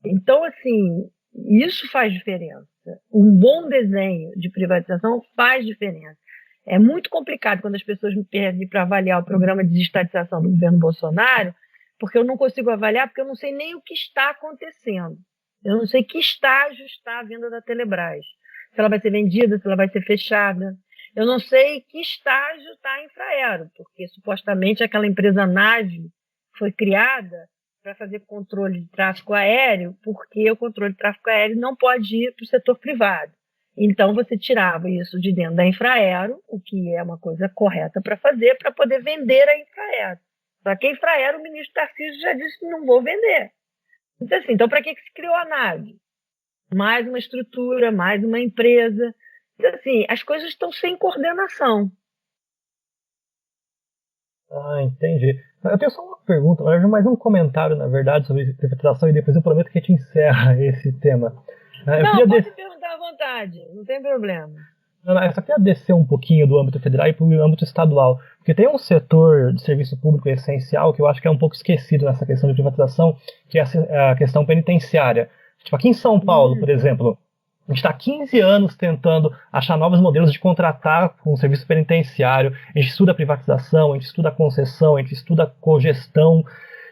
Então, assim, isso faz diferença. Um bom desenho de privatização faz diferença. É muito complicado quando as pessoas me pedem para avaliar o programa de desestatização do governo Bolsonaro, porque eu não consigo avaliar, porque eu não sei nem o que está acontecendo. Eu não sei que estágio está a venda da Telebrás. Se ela vai ser vendida, se ela vai ser fechada. Eu não sei que estágio está a Infraero, porque supostamente aquela empresa nave foi criada para fazer controle de tráfego aéreo, porque o controle de tráfego aéreo não pode ir para o setor privado. Então, você tirava isso de dentro da Infraero, o que é uma coisa correta para fazer, para poder vender a Infraero. Só que a Infraero, o ministro Tarcísio já disse que não vou vender. Então para que se criou a nave? Mais uma estrutura, mais uma empresa. Então, assim, as coisas estão sem coordenação. Entendi. Eu tenho só uma pergunta, mais um comentário, na verdade, sobre privatização, e depois eu prometo que a gente encerra esse tema. Pode perguntar à vontade, não tem problema. Eu só queria descer um pouquinho do âmbito federal e para o âmbito estadual, porque tem um setor de serviço público essencial que eu acho que é um pouco esquecido nessa questão de privatização, que é a questão penitenciária. Tipo, aqui em São Paulo, por exemplo, a gente está há 15 anos tentando achar novos modelos de contratar com o serviço penitenciário. A gente estuda a privatização, a gente estuda a concessão, a gente estuda a cogestão.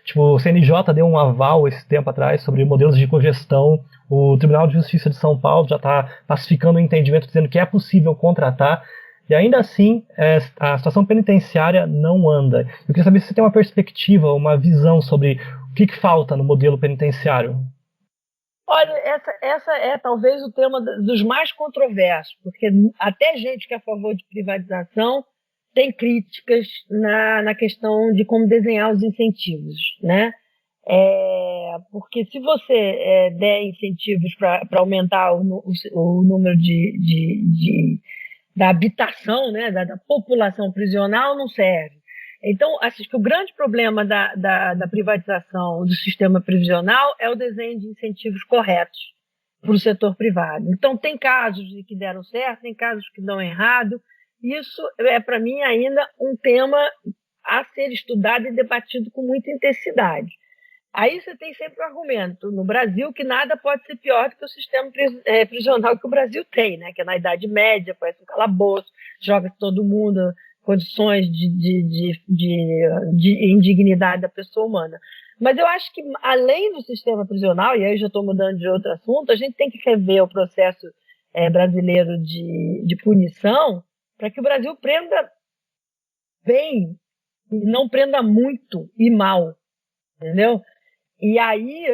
Tipo, o CNJ deu um aval esse tempo atrás sobre modelos de cogestão. O Tribunal de Justiça de São Paulo já está pacificando o entendimento, dizendo que é possível contratar. E ainda assim, a situação penitenciária não anda. Eu queria saber se você tem uma perspectiva, uma visão sobre o que falta no modelo penitenciário. Olha, essa é talvez o tema dos mais controversos, porque até gente que é a favor de privatização tem críticas na questão de como desenhar os incentivos, né? Porque se você der incentivos para aumentar o número da habitação, né, da população prisional, não serve. Então, acho que o grande problema da privatização do sistema prisional é o desenho de incentivos corretos para o setor privado. Então, tem casos que deram certo, tem casos que dão errado. Isso é, para mim, ainda um tema a ser estudado e debatido com muita intensidade. Aí você tem sempre o argumento, no Brasil, que nada pode ser pior do que o sistema prisional que o Brasil tem, né? Que é na Idade Média, parece um calabouço, joga todo mundo condições de indignidade da pessoa humana. Mas eu acho que, além do sistema prisional, e aí já estou mudando de outro assunto, a gente tem que rever o processo brasileiro de punição para que o Brasil prenda bem e não prenda muito e mal, entendeu? E aí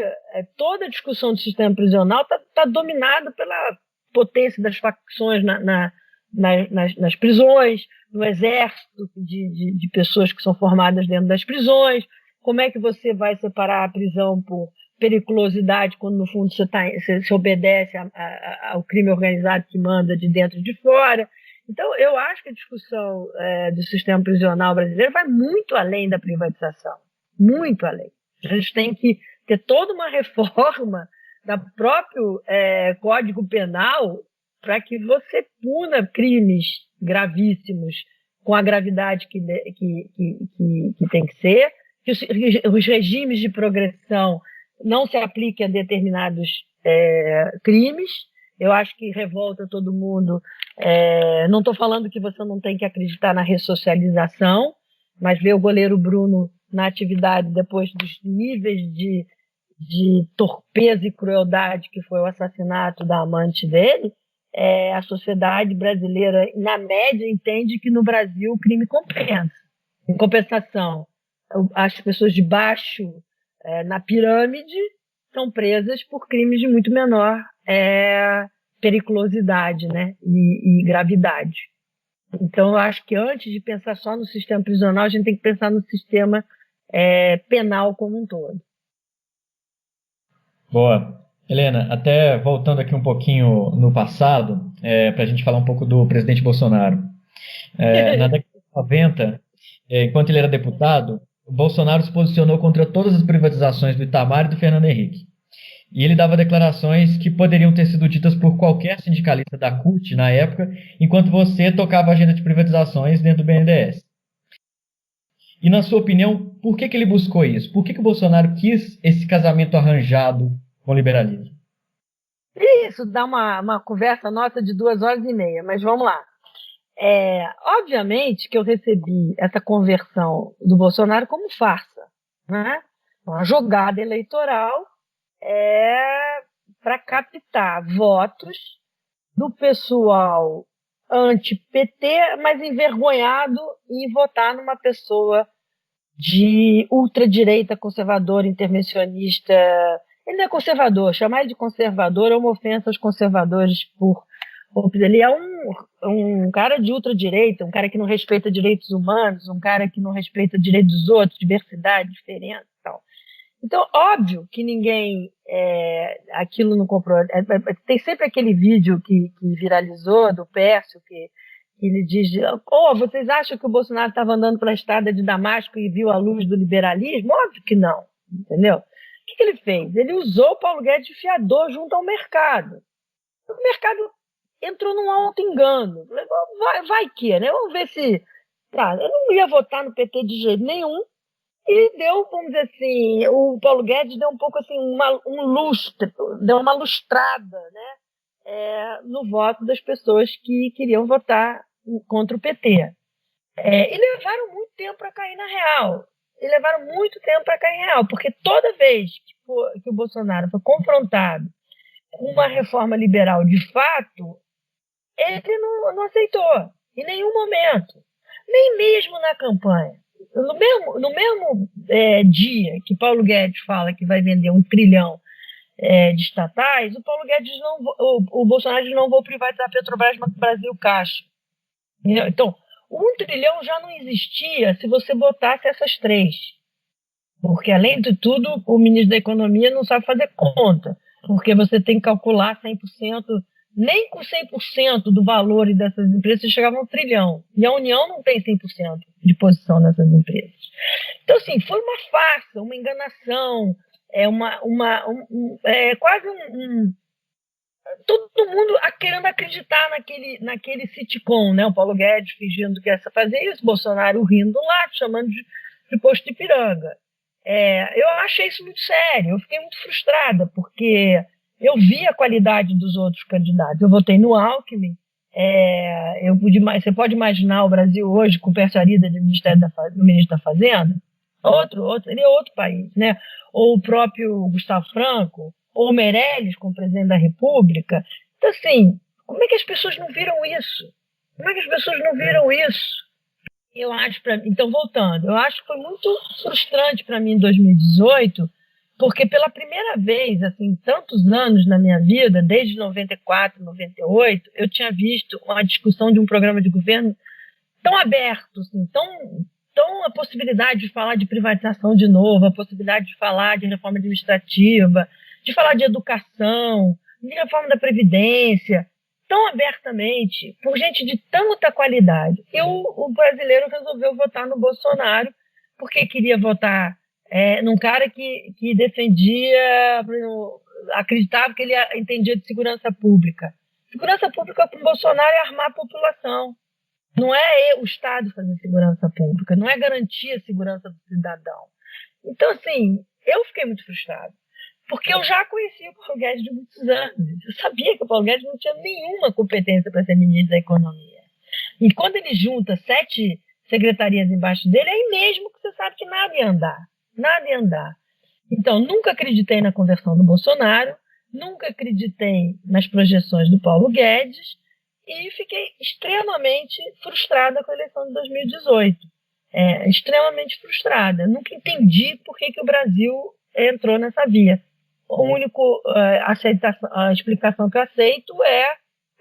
toda a discussão do sistema prisional está dominada pela potência das facções nas prisões, no exército de pessoas que são formadas dentro das prisões. Como é que você vai separar a prisão por periculosidade quando, no fundo, você obedece ao crime organizado que manda de dentro e de fora? Então, eu acho que a discussão do sistema prisional brasileiro vai muito além da privatização, muito além. A gente tem que ter toda uma reforma do próprio Código Penal para que você puna crimes gravíssimos com a gravidade que tem que ser, que os regimes de progressão não se apliquem a determinados crimes. Eu acho que revolta todo mundo. Não estou falando que você não tem que acreditar na ressocialização, mas ver o goleiro Bruno na atividade depois dos níveis de torpeza e crueldade que foi o assassinato da amante dele, a sociedade brasileira, na média, entende que no Brasil o crime compensa. Em compensação, as pessoas de baixo na pirâmide são presas por crimes de muito menor periculosidade, né, e gravidade. Então, eu acho que antes de pensar só no sistema prisional, a gente tem que pensar no sistema penal como um todo. Boa. Helena, até voltando aqui um pouquinho no passado, para a gente falar um pouco do presidente Bolsonaro. Na década de 90, enquanto ele era deputado, o Bolsonaro se posicionou contra todas as privatizações do Itamar e do Fernando Henrique. E ele dava declarações que poderiam ter sido ditas por qualquer sindicalista da CUT na época, enquanto você tocava a agenda de privatizações dentro do BNDES. E, na sua opinião, por que ele buscou isso? Por que o Bolsonaro quis esse casamento arranjado com o liberalismo? Isso dá uma conversa nossa de 2h30, mas vamos lá. Obviamente que eu recebi essa conversão do Bolsonaro como farsa, né? Uma jogada eleitoral para captar votos do pessoal anti-PT, mas envergonhado em votar numa pessoa de ultradireita, conservadora, intervencionista. Ele não é conservador, chamar ele de conservador é uma ofensa aos conservadores ele é um cara de ultradireita, um cara que não respeita direitos humanos, um cara que não respeita direitos dos outros, diversidade, diferença e tal. Então, óbvio que ninguém aquilo não comprou. Tem sempre aquele vídeo que viralizou do Pércio, que ele diz: vocês acham que o Bolsonaro estava andando pela estrada de Damasco e viu a luz do liberalismo? Óbvio que não, entendeu? O que ele fez? Ele usou o Paulo Guedes de fiador junto ao mercado. O mercado entrou num auto-engano. Vai que, né? Vamos ver se... eu não ia votar no PT de jeito nenhum. E deu, vamos dizer assim, o Paulo Guedes deu um pouco assim, um lustre, deu uma lustrada, né, no voto das pessoas que queriam votar contra o PT. E levaram muito tempo para cair na real. Porque toda vez que o Bolsonaro foi confrontado com uma reforma liberal de fato, ele não aceitou, em nenhum momento, nem mesmo na campanha. No mesmo dia que Paulo Guedes fala que vai vender 1 trilhão de estatais, o Bolsonaro diz: não vou privatizar a Petrobras, mas Brasil Caixa. Então, 1 trilhão já não existia se você botasse essas 3. Porque, além de tudo, o ministro da Economia não sabe fazer conta, porque você tem que calcular 100%, nem com 100% do valor dessas empresas você chegava a 1 trilhão. E a União não tem 100% de posição nessas empresas. Então, assim, foi uma farsa, uma enganação, quase todo mundo querendo acreditar naquele sitcom, né? O Paulo Guedes fingindo que ia fazer isso, Bolsonaro rindo lá, chamando de posto de piranga. Eu achei isso muito sério, eu fiquei muito frustrada, porque eu vi a qualidade dos outros candidatos. Eu votei no Alckmin, Você pode imaginar o Brasil hoje com persuaria do ministro da Fazenda? Seria outro país, né? Ou o próprio Gustavo Franco, ou o Meirelles como presidente da República. Então, assim, como é que as pessoas não viram isso? Como é que as pessoas não viram isso? Eu acho, então, voltando, eu acho que foi muito frustrante para mim em 2018, porque pela primeira vez, assim, tantos anos na minha vida, desde 94, 98, eu tinha visto uma discussão de um programa de governo tão aberto, assim, tão a possibilidade de falar de privatização de novo, a possibilidade de falar de reforma administrativa, de falar de educação, de reforma da Previdência, tão abertamente, por gente de tanta qualidade. O brasileiro resolveu votar no Bolsonaro porque queria votar num cara que defendia, acreditava que ele entendia de segurança pública. Segurança pública para o Bolsonaro é armar a população. Não é o Estado fazer segurança pública, não é garantir a segurança do cidadão. Então, assim, eu fiquei muito frustrada, porque eu já conhecia o Paulo Guedes de muitos anos. Eu sabia que o Paulo Guedes não tinha nenhuma competência para ser ministro da Economia. E quando ele junta 7 secretarias embaixo dele, é aí mesmo que você sabe que nada ia andar. Nada ia andar. Então, nunca acreditei na conversão do Bolsonaro, nunca acreditei nas projeções do Paulo Guedes, e fiquei extremamente frustrada com a eleição de 2018. Extremamente frustrada. Nunca entendi por que o Brasil entrou nessa via. A única a explicação que eu aceito é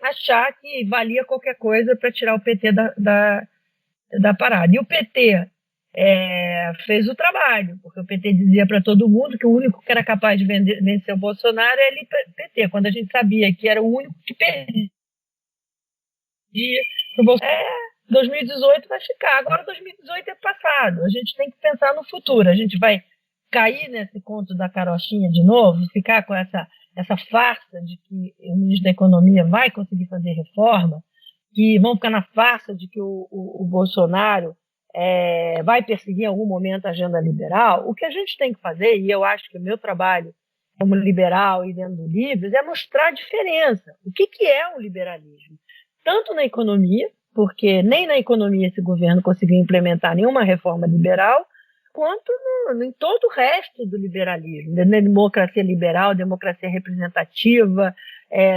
achar que valia qualquer coisa para tirar o PT da parada. E o PT fez o trabalho, porque o PT dizia para todo mundo que o único que era capaz de vencer o Bolsonaro era o PT, quando a gente sabia que era o único que perdia. 2018 vai ficar. Agora 2018 é passado. A gente tem que pensar no futuro. A gente vai cair nesse conto da carochinha de novo, ficar com essa farsa de que o ministro da Economia vai conseguir fazer reforma, que vão ficar na farsa de que o Bolsonaro vai perseguir em algum momento a agenda liberal. O que a gente tem que fazer, e eu acho que o meu trabalho como liberal e dentro do Livres, é mostrar a diferença. O que é o liberalismo? Tanto na economia, porque nem na economia esse governo conseguiu implementar nenhuma reforma liberal, quanto em todo o resto do liberalismo, na democracia liberal, democracia representativa,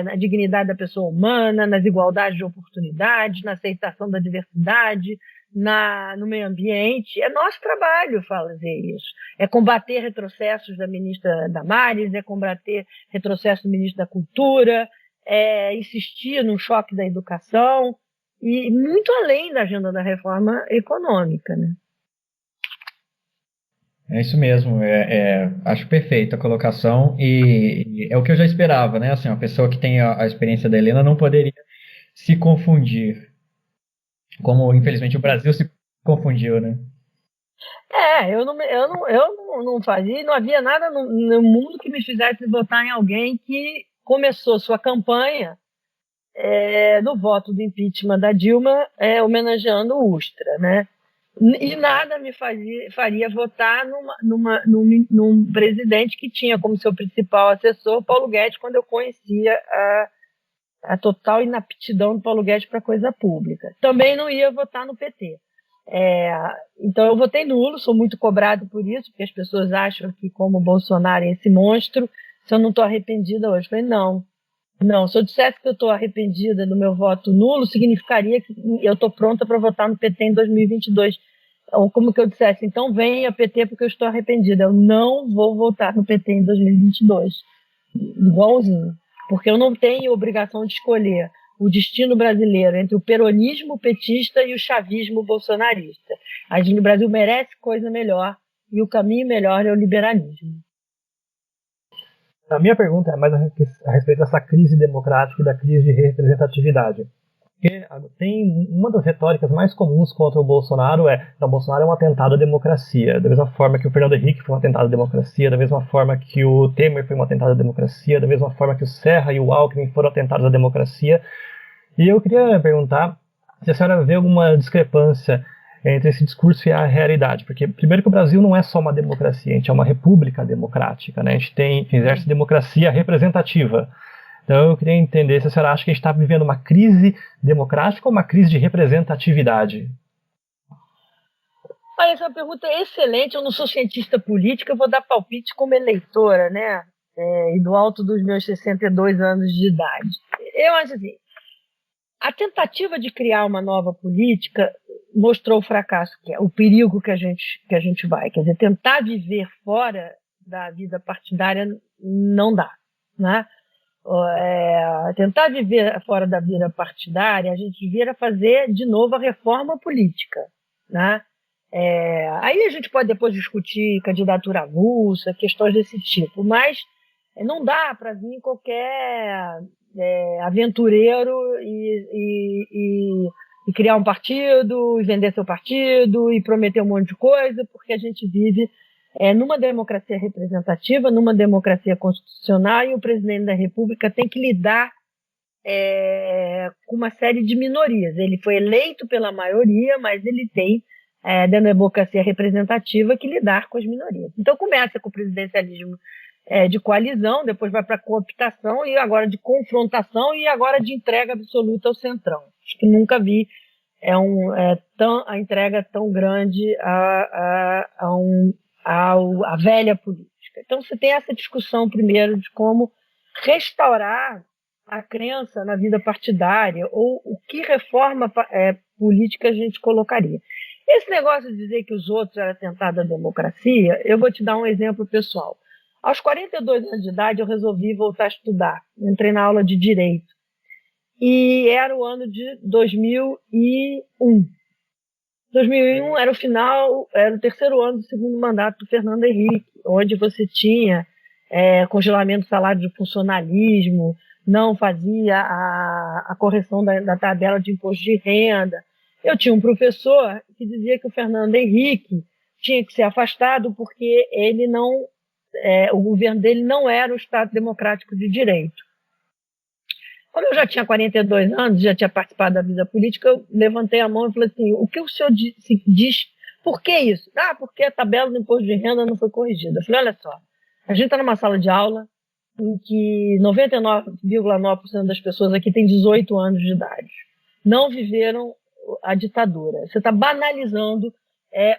na dignidade da pessoa humana, nas igualdades de oportunidades, na aceitação da diversidade, no meio ambiente. É nosso trabalho fazer isso. É combater retrocessos da ministra Damares, é combater retrocessos do ministro da Cultura, insistir no choque da educação e muito além da agenda da reforma econômica, né? É isso mesmo, acho perfeita a colocação e é o que eu já esperava, né? Assim, uma pessoa que tem a experiência da Helena não poderia se confundir, como infelizmente o Brasil se confundiu, né? Eu não fazia, não havia nada no mundo que me fizesse votar em alguém que começou sua campanha no voto do impeachment da Dilma, homenageando o Ustra, né? E nada me faria votar num presidente que tinha como seu principal assessor Paulo Guedes, quando eu conhecia a total inaptidão do Paulo Guedes para coisa pública. Também não ia votar no PT. Então eu votei nulo, sou muito cobrado por isso, porque as pessoas acham que, como o Bolsonaro é esse monstro, se eu não estou arrependida hoje. Eu falei, não, se eu dissesse que eu estou arrependida do meu voto nulo, significaria que eu estou pronta para votar no PT em 2022. Ou como que eu dissesse, então venha PT porque eu estou arrependida. Eu não vou votar no PT em 2022. Igualzinho. Porque eu não tenho obrigação de escolher o destino brasileiro entre o peronismo petista e o chavismo bolsonarista. O Brasil merece coisa melhor e o caminho melhor é o liberalismo. A minha pergunta é mais a respeito dessa crise democrática e da crise de representatividade. Porque tem uma das retóricas mais comuns contra o Bolsonaro o Bolsonaro é um atentado à democracia, da mesma forma que o Fernando Henrique foi um atentado à democracia, da mesma forma que o Temer foi um atentado à democracia, da mesma forma que o Serra e o Alckmin foram atentados à democracia. E eu queria perguntar se a senhora vê alguma discrepância entre esse discurso e a realidade, porque primeiro que o Brasil não é só uma democracia, a gente é uma república democrática, né? A gente exerce democracia representativa. Então eu queria entender se a senhora acha que a gente está vivendo uma crise democrática ou uma crise de representatividade. Olha, essa pergunta é excelente. Eu não sou cientista política, eu vou dar palpite como eleitora, né? E do alto dos meus 62 anos de idade. Eu acho assim, a tentativa de criar uma nova política mostrou o fracasso, que é o perigo que a gente vai. Quer dizer, tentar viver fora da vida partidária não dá, né? Tentar viver fora da vida partidária, a gente devia fazer de novo a reforma política, né? Aí a gente pode depois discutir candidatura avulsa, questões desse tipo, mas não dá para vir qualquer aventureiro e criar um partido, e vender seu partido, e prometer um monte de coisa, porque a gente vive numa democracia representativa, numa democracia constitucional, e o presidente da República tem que lidar com uma série de minorias. Ele foi eleito pela maioria, mas ele tem, da democracia representativa, que lidar com as minorias. Então começa com o presidencialismo de coalizão, depois vai para a cooptação, e agora de confrontação, e agora de entrega absoluta ao centrão. Acho que nunca vi a entrega tão grande à velha política. Então você tem essa discussão primeiro de como restaurar a crença na vida partidária, ou o que reforma política a gente colocaria. Esse negócio de dizer que os outros eram atentado à democracia, eu vou te dar um exemplo pessoal. Aos 42 anos de idade, eu resolvi voltar a estudar. Entrei na aula de Direito. E era o ano de 2001. 2001 era o terceiro ano do segundo mandato do Fernando Henrique, onde você tinha congelamento do salário de funcionalismo, não fazia a correção da tabela de imposto de renda. Eu tinha um professor que dizia que o Fernando Henrique tinha que ser afastado porque o governo dele não era o Estado Democrático de Direito. Como eu já tinha 42 anos, já tinha participado da vida política, eu levantei a mão e falei assim, o que o senhor diz? Por que isso? Porque a tabela do imposto de renda não foi corrigida. Eu falei, olha só, a gente está numa sala de aula em que 99,9% das pessoas aqui têm 18 anos de idade. Não viveram a ditadura. Você está banalizando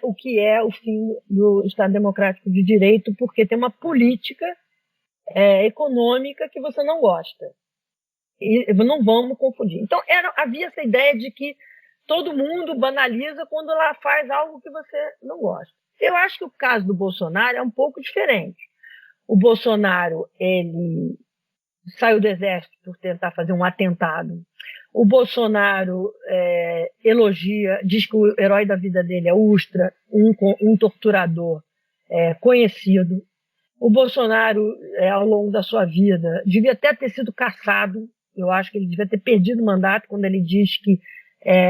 o que é o fim do Estado Democrático de Direito, porque tem uma política econômica que você não gosta. E não vamos confundir. Então, havia essa ideia de que todo mundo banaliza quando ela faz algo que você não gosta. Eu acho que o caso do Bolsonaro é um pouco diferente. O Bolsonaro, ele saiu do exército por tentar fazer um atentado. O Bolsonaro elogia, diz que o herói da vida dele é Ustra, um torturador conhecido. O Bolsonaro, ao longo da sua vida, devia até ter sido caçado. Eu acho que ele devia ter perdido o mandato quando ele diz que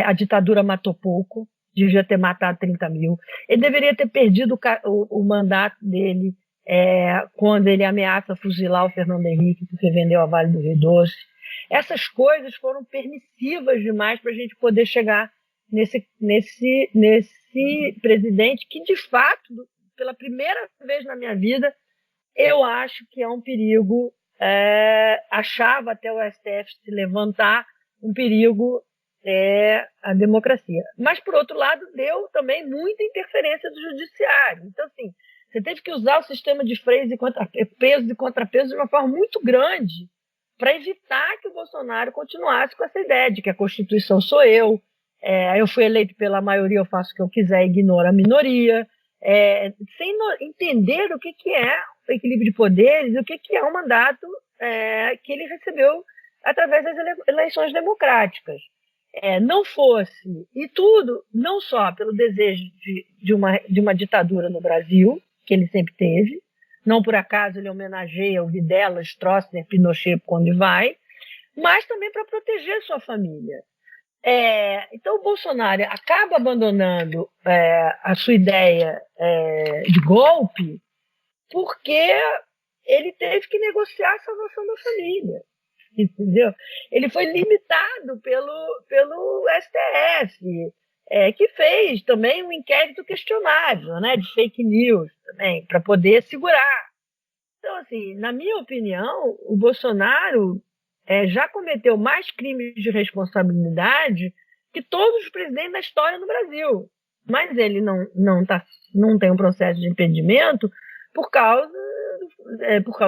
a ditadura matou pouco, devia ter matado 30 mil. Ele deveria ter perdido o mandato dele quando ele ameaça fuzilar o Fernando Henrique porque vendeu a Vale do Rio Doce. Essas coisas foram permissivas demais para a gente poder chegar nesse presidente que, de fato, pela primeira vez na minha vida, eu acho que é um perigo, achava até o STF se levantar, um perigo à democracia. Mas, por outro lado, deu também muita interferência do judiciário. Então, assim, você teve que usar o sistema de freios e pesos e contrapesos de uma forma muito grande para evitar que o Bolsonaro continuasse com essa ideia de que a Constituição sou eu fui eleito pela maioria, eu faço o que eu quiser, ignoro a minoria, sem entender o que é o equilíbrio de poderes, o que é o mandato que ele recebeu através das eleições democráticas. Não fosse, e tudo, não só pelo desejo de uma ditadura no Brasil, que ele sempre teve, não por acaso ele homenageia o Videla, Stroessner, Pinochet quando vai, mas também para proteger sua família. Então o Bolsonaro acaba abandonando a sua ideia de golpe porque ele teve que negociar a salvação da família. Entendeu? Ele foi limitado pelo STF, que fez também um inquérito questionável, né, de fake news também, para poder segurar. Então, assim, na minha opinião, o Bolsonaro já cometeu mais crimes de responsabilidade que todos os presidentes da história no Brasil. Mas ele não tem um processo de impedimento por causa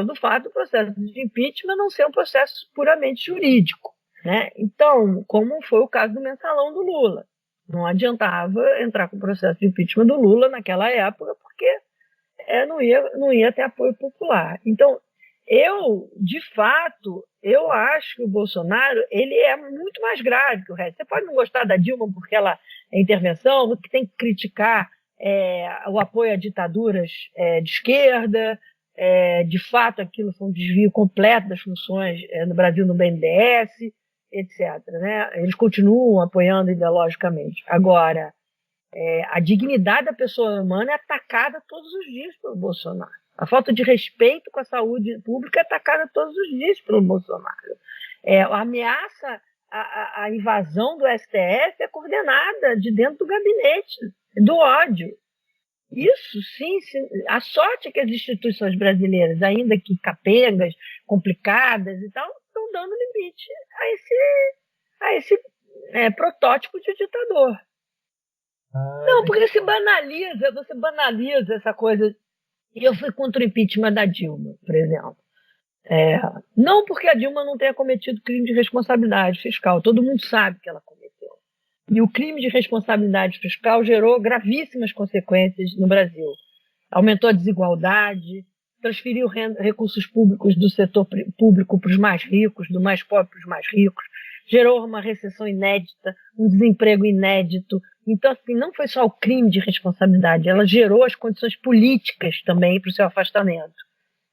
do fato do processo de impeachment não ser um processo puramente jurídico, né? Então, como foi o caso do mensalão do Lula. Não adiantava entrar com o processo de impeachment do Lula naquela época, porque não ia ter apoio popular. Então, de fato, eu acho que o Bolsonaro ele é muito mais grave que o resto. Você pode não gostar da Dilma porque ela é intervenção, porque tem que criticar o apoio a ditaduras de esquerda. De fato, aquilo foi um desvio completo das funções no Brasil no BNDES, etc. Né? Eles continuam apoiando ideologicamente. Agora, a dignidade da pessoa humana é atacada todos os dias pelo Bolsonaro. A falta de respeito com a saúde pública é atacada todos os dias pelo Bolsonaro. A ameaça à invasão do STF é coordenada de dentro do gabinete, do ódio. Isso, sim. A sorte é que as instituições brasileiras, ainda que capengas, complicadas e tal, estão dando limite a esse protótipo de ditador. Não, porque você banaliza essa coisa. Eu fui contra o impeachment da Dilma, por exemplo. Não porque a Dilma não tenha cometido crime de responsabilidade fiscal, todo mundo sabe que ela cometeu. E o crime de responsabilidade fiscal gerou gravíssimas consequências no Brasil. Aumentou a desigualdade, transferiu recursos públicos do setor público para os mais ricos, do mais pobre para os mais ricos, gerou uma recessão inédita, um desemprego inédito. Então, assim, não foi só o crime de responsabilidade, ela gerou as condições políticas também para o seu afastamento.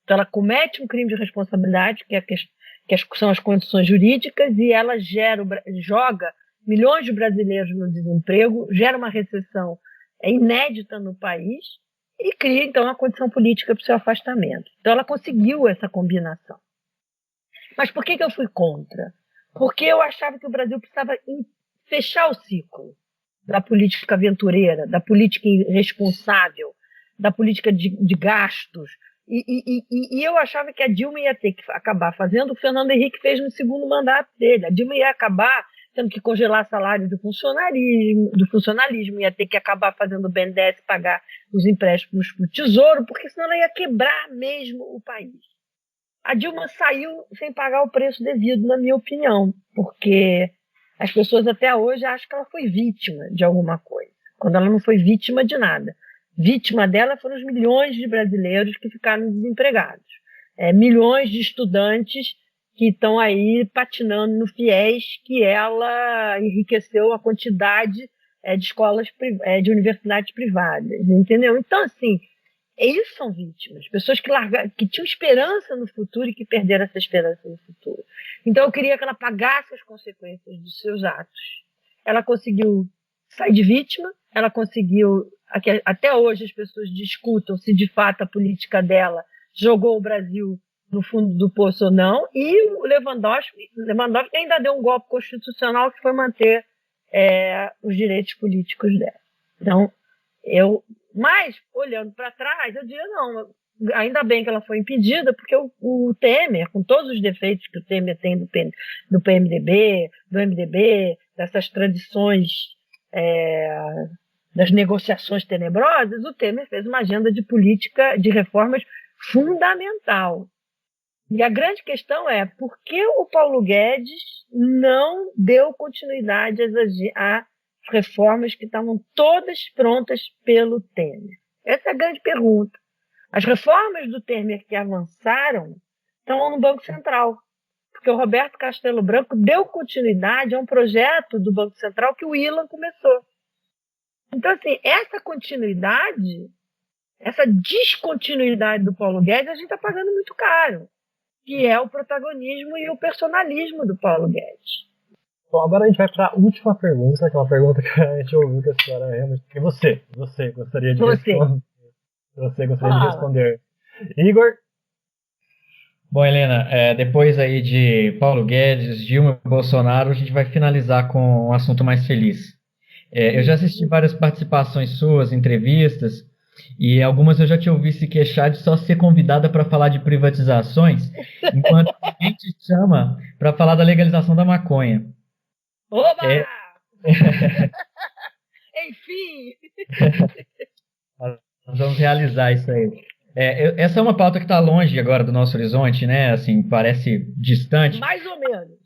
Então, ela comete um crime de responsabilidade, que são as condições jurídicas, e ela joga milhões de brasileiros no desemprego, gera uma recessão inédita no país e cria, então, uma condição política para o seu afastamento. Então, ela conseguiu essa combinação. Mas por que eu fui contra? Porque eu achava que o Brasil precisava fechar o ciclo da política aventureira, da política irresponsável, da política de gastos. E eu achava que a Dilma ia ter que acabar fazendo o que o Fernando Henrique fez no segundo mandato dele. A Dilma ia acabar tendo que congelar salário do funcionalismo, ia ter que acabar fazendo o BNDES pagar os empréstimos para o Tesouro, porque senão ela ia quebrar mesmo o país. A Dilma saiu sem pagar o preço devido, na minha opinião, porque as pessoas até hoje acham que ela foi vítima de alguma coisa, quando ela não foi vítima de nada. Vítima dela foram os milhões de brasileiros que ficaram desempregados, milhões de estudantes que estão aí patinando no FIES, que ela enriqueceu a quantidade de escolas, de universidades privadas, entendeu? Então, assim, eles são vítimas, pessoas que tinham esperança no futuro e que perderam essa esperança no futuro. Então, eu queria que ela pagasse as consequências dos seus atos. Ela conseguiu sair de vítima, ela conseguiu, até hoje as pessoas discutam se de fato a política dela jogou o Brasil no fundo do poço ou não, e o Lewandowski ainda deu um golpe constitucional que foi manter os direitos políticos dela. Então, mas, olhando para trás, eu diria, não, ainda bem que ela foi impedida, porque o Temer, com todos os defeitos que o Temer tem do PMDB, do MDB, dessas tradições das negociações tenebrosas, o Temer fez uma agenda de política, de reformas fundamental. E a grande questão é por que o Paulo Guedes não deu continuidade às reformas que estavam todas prontas pelo Temer? Essa é a grande pergunta. As reformas do Temer que avançaram estão no Banco Central, porque o Roberto Castelo Branco deu continuidade a um projeto do Banco Central que o Ilan começou. Então, assim, essa continuidade, essa descontinuidade do Paulo Guedes, a gente está pagando muito caro, que é o protagonismo e o personalismo do Paulo Guedes. Bom, agora a gente vai para a última pergunta, que é uma pergunta que a gente ouviu que a senhora realmente... Que você gostaria de responder. Você gostaria de responder. Igor? Bom, Helena, depois aí de Paulo Guedes, Dilma e Bolsonaro, a gente vai finalizar com um assunto mais feliz. Eu já assisti várias participações suas, entrevistas, E algumas eu já te ouvi se queixar de só ser convidada para falar de privatizações, enquanto ninguém te chama para falar da legalização da maconha. Oba! É, Enfim! nós vamos realizar isso aí. Essa é uma pauta que está longe agora do nosso horizonte, né? Assim, parece distante. Mais ou menos.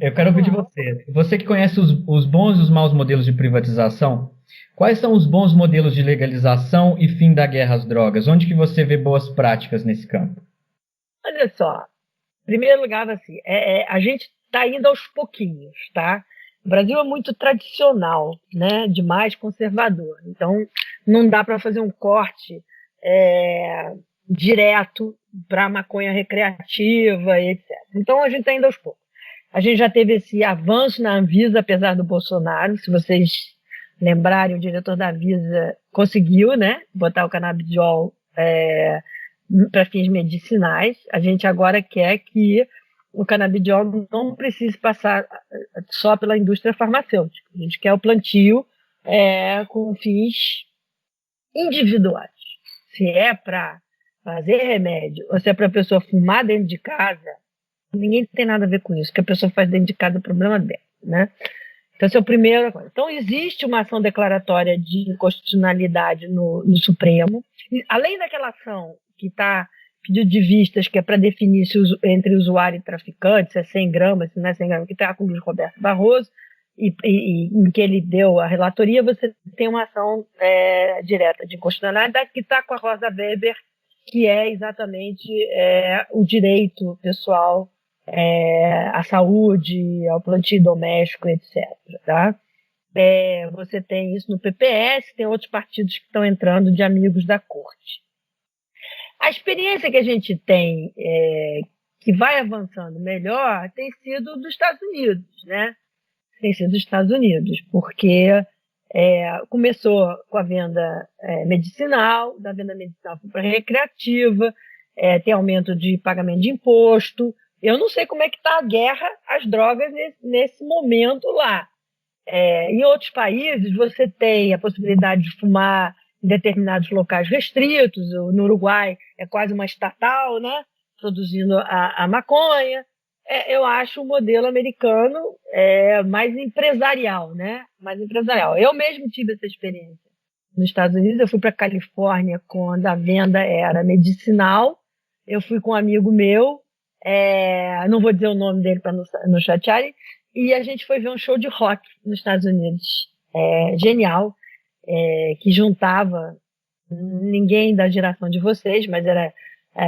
Eu quero ouvir de você. Você que conhece os bons e os maus modelos de privatização, quais são os bons modelos de legalização e fim da guerra às drogas? Onde que você vê boas práticas nesse campo? Olha só, em primeiro lugar, assim, a gente está indo aos pouquinhos, tá? O Brasil é muito tradicional, né? Demais conservador. Então, não dá para fazer um corte direto para a maconha recreativa e etc. Então, a gente está indo aos poucos. A gente já teve esse avanço na Anvisa, apesar do Bolsonaro. Se vocês lembrarem, o diretor da Anvisa conseguiu, né, botar o canabidiol para fins medicinais. A gente agora quer que o canabidiol não precise passar só pela indústria farmacêutica. A gente quer o plantio com fins individuais. Se é para fazer remédio ou se é para a pessoa fumar dentro de casa, ninguém tem nada a ver com isso. O que a pessoa faz dentro de casa é o problema dela, né? Então, esse é o primeiro. Então, existe uma ação declaratória de inconstitucionalidade no Supremo. E, além daquela ação que está pedido de vistas, que é para definir se entre usuário e traficante, se é 100 gramas, se não é 100 gramas, que está com o Luiz Roberto Barroso, e em que ele deu a relatoria, você tem uma ação direta de inconstitucionalidade que está com a Rosa Weber, que é exatamente o direito pessoal à saúde, ao plantio doméstico, etc. Tá? Você tem isso no PPS, tem outros partidos que estão entrando de amigos da corte. A experiência que a gente tem, que vai avançando melhor, tem sido dos Estados Unidos, né? Tem sido dos Estados Unidos, porque começou com a venda medicinal, da venda medicinal para recreativa, tem aumento de pagamento de imposto. Eu não sei como é que está a guerra às drogas nesse momento lá. Em outros países, você tem a possibilidade de fumar em determinados locais restritos. No Uruguai é quase uma estatal, né, produzindo a maconha. Eu acho o modelo americano mais empresarial, né? Mais empresarial. Eu mesmo tive essa experiência. Nos Estados Unidos, eu fui para a Califórnia quando a venda era medicinal. Eu fui com um amigo meu, não vou dizer o nome dele para não chatearem, e a gente foi ver um show de rock nos Estados Unidos. Genial, que juntava ninguém da geração de vocês, mas era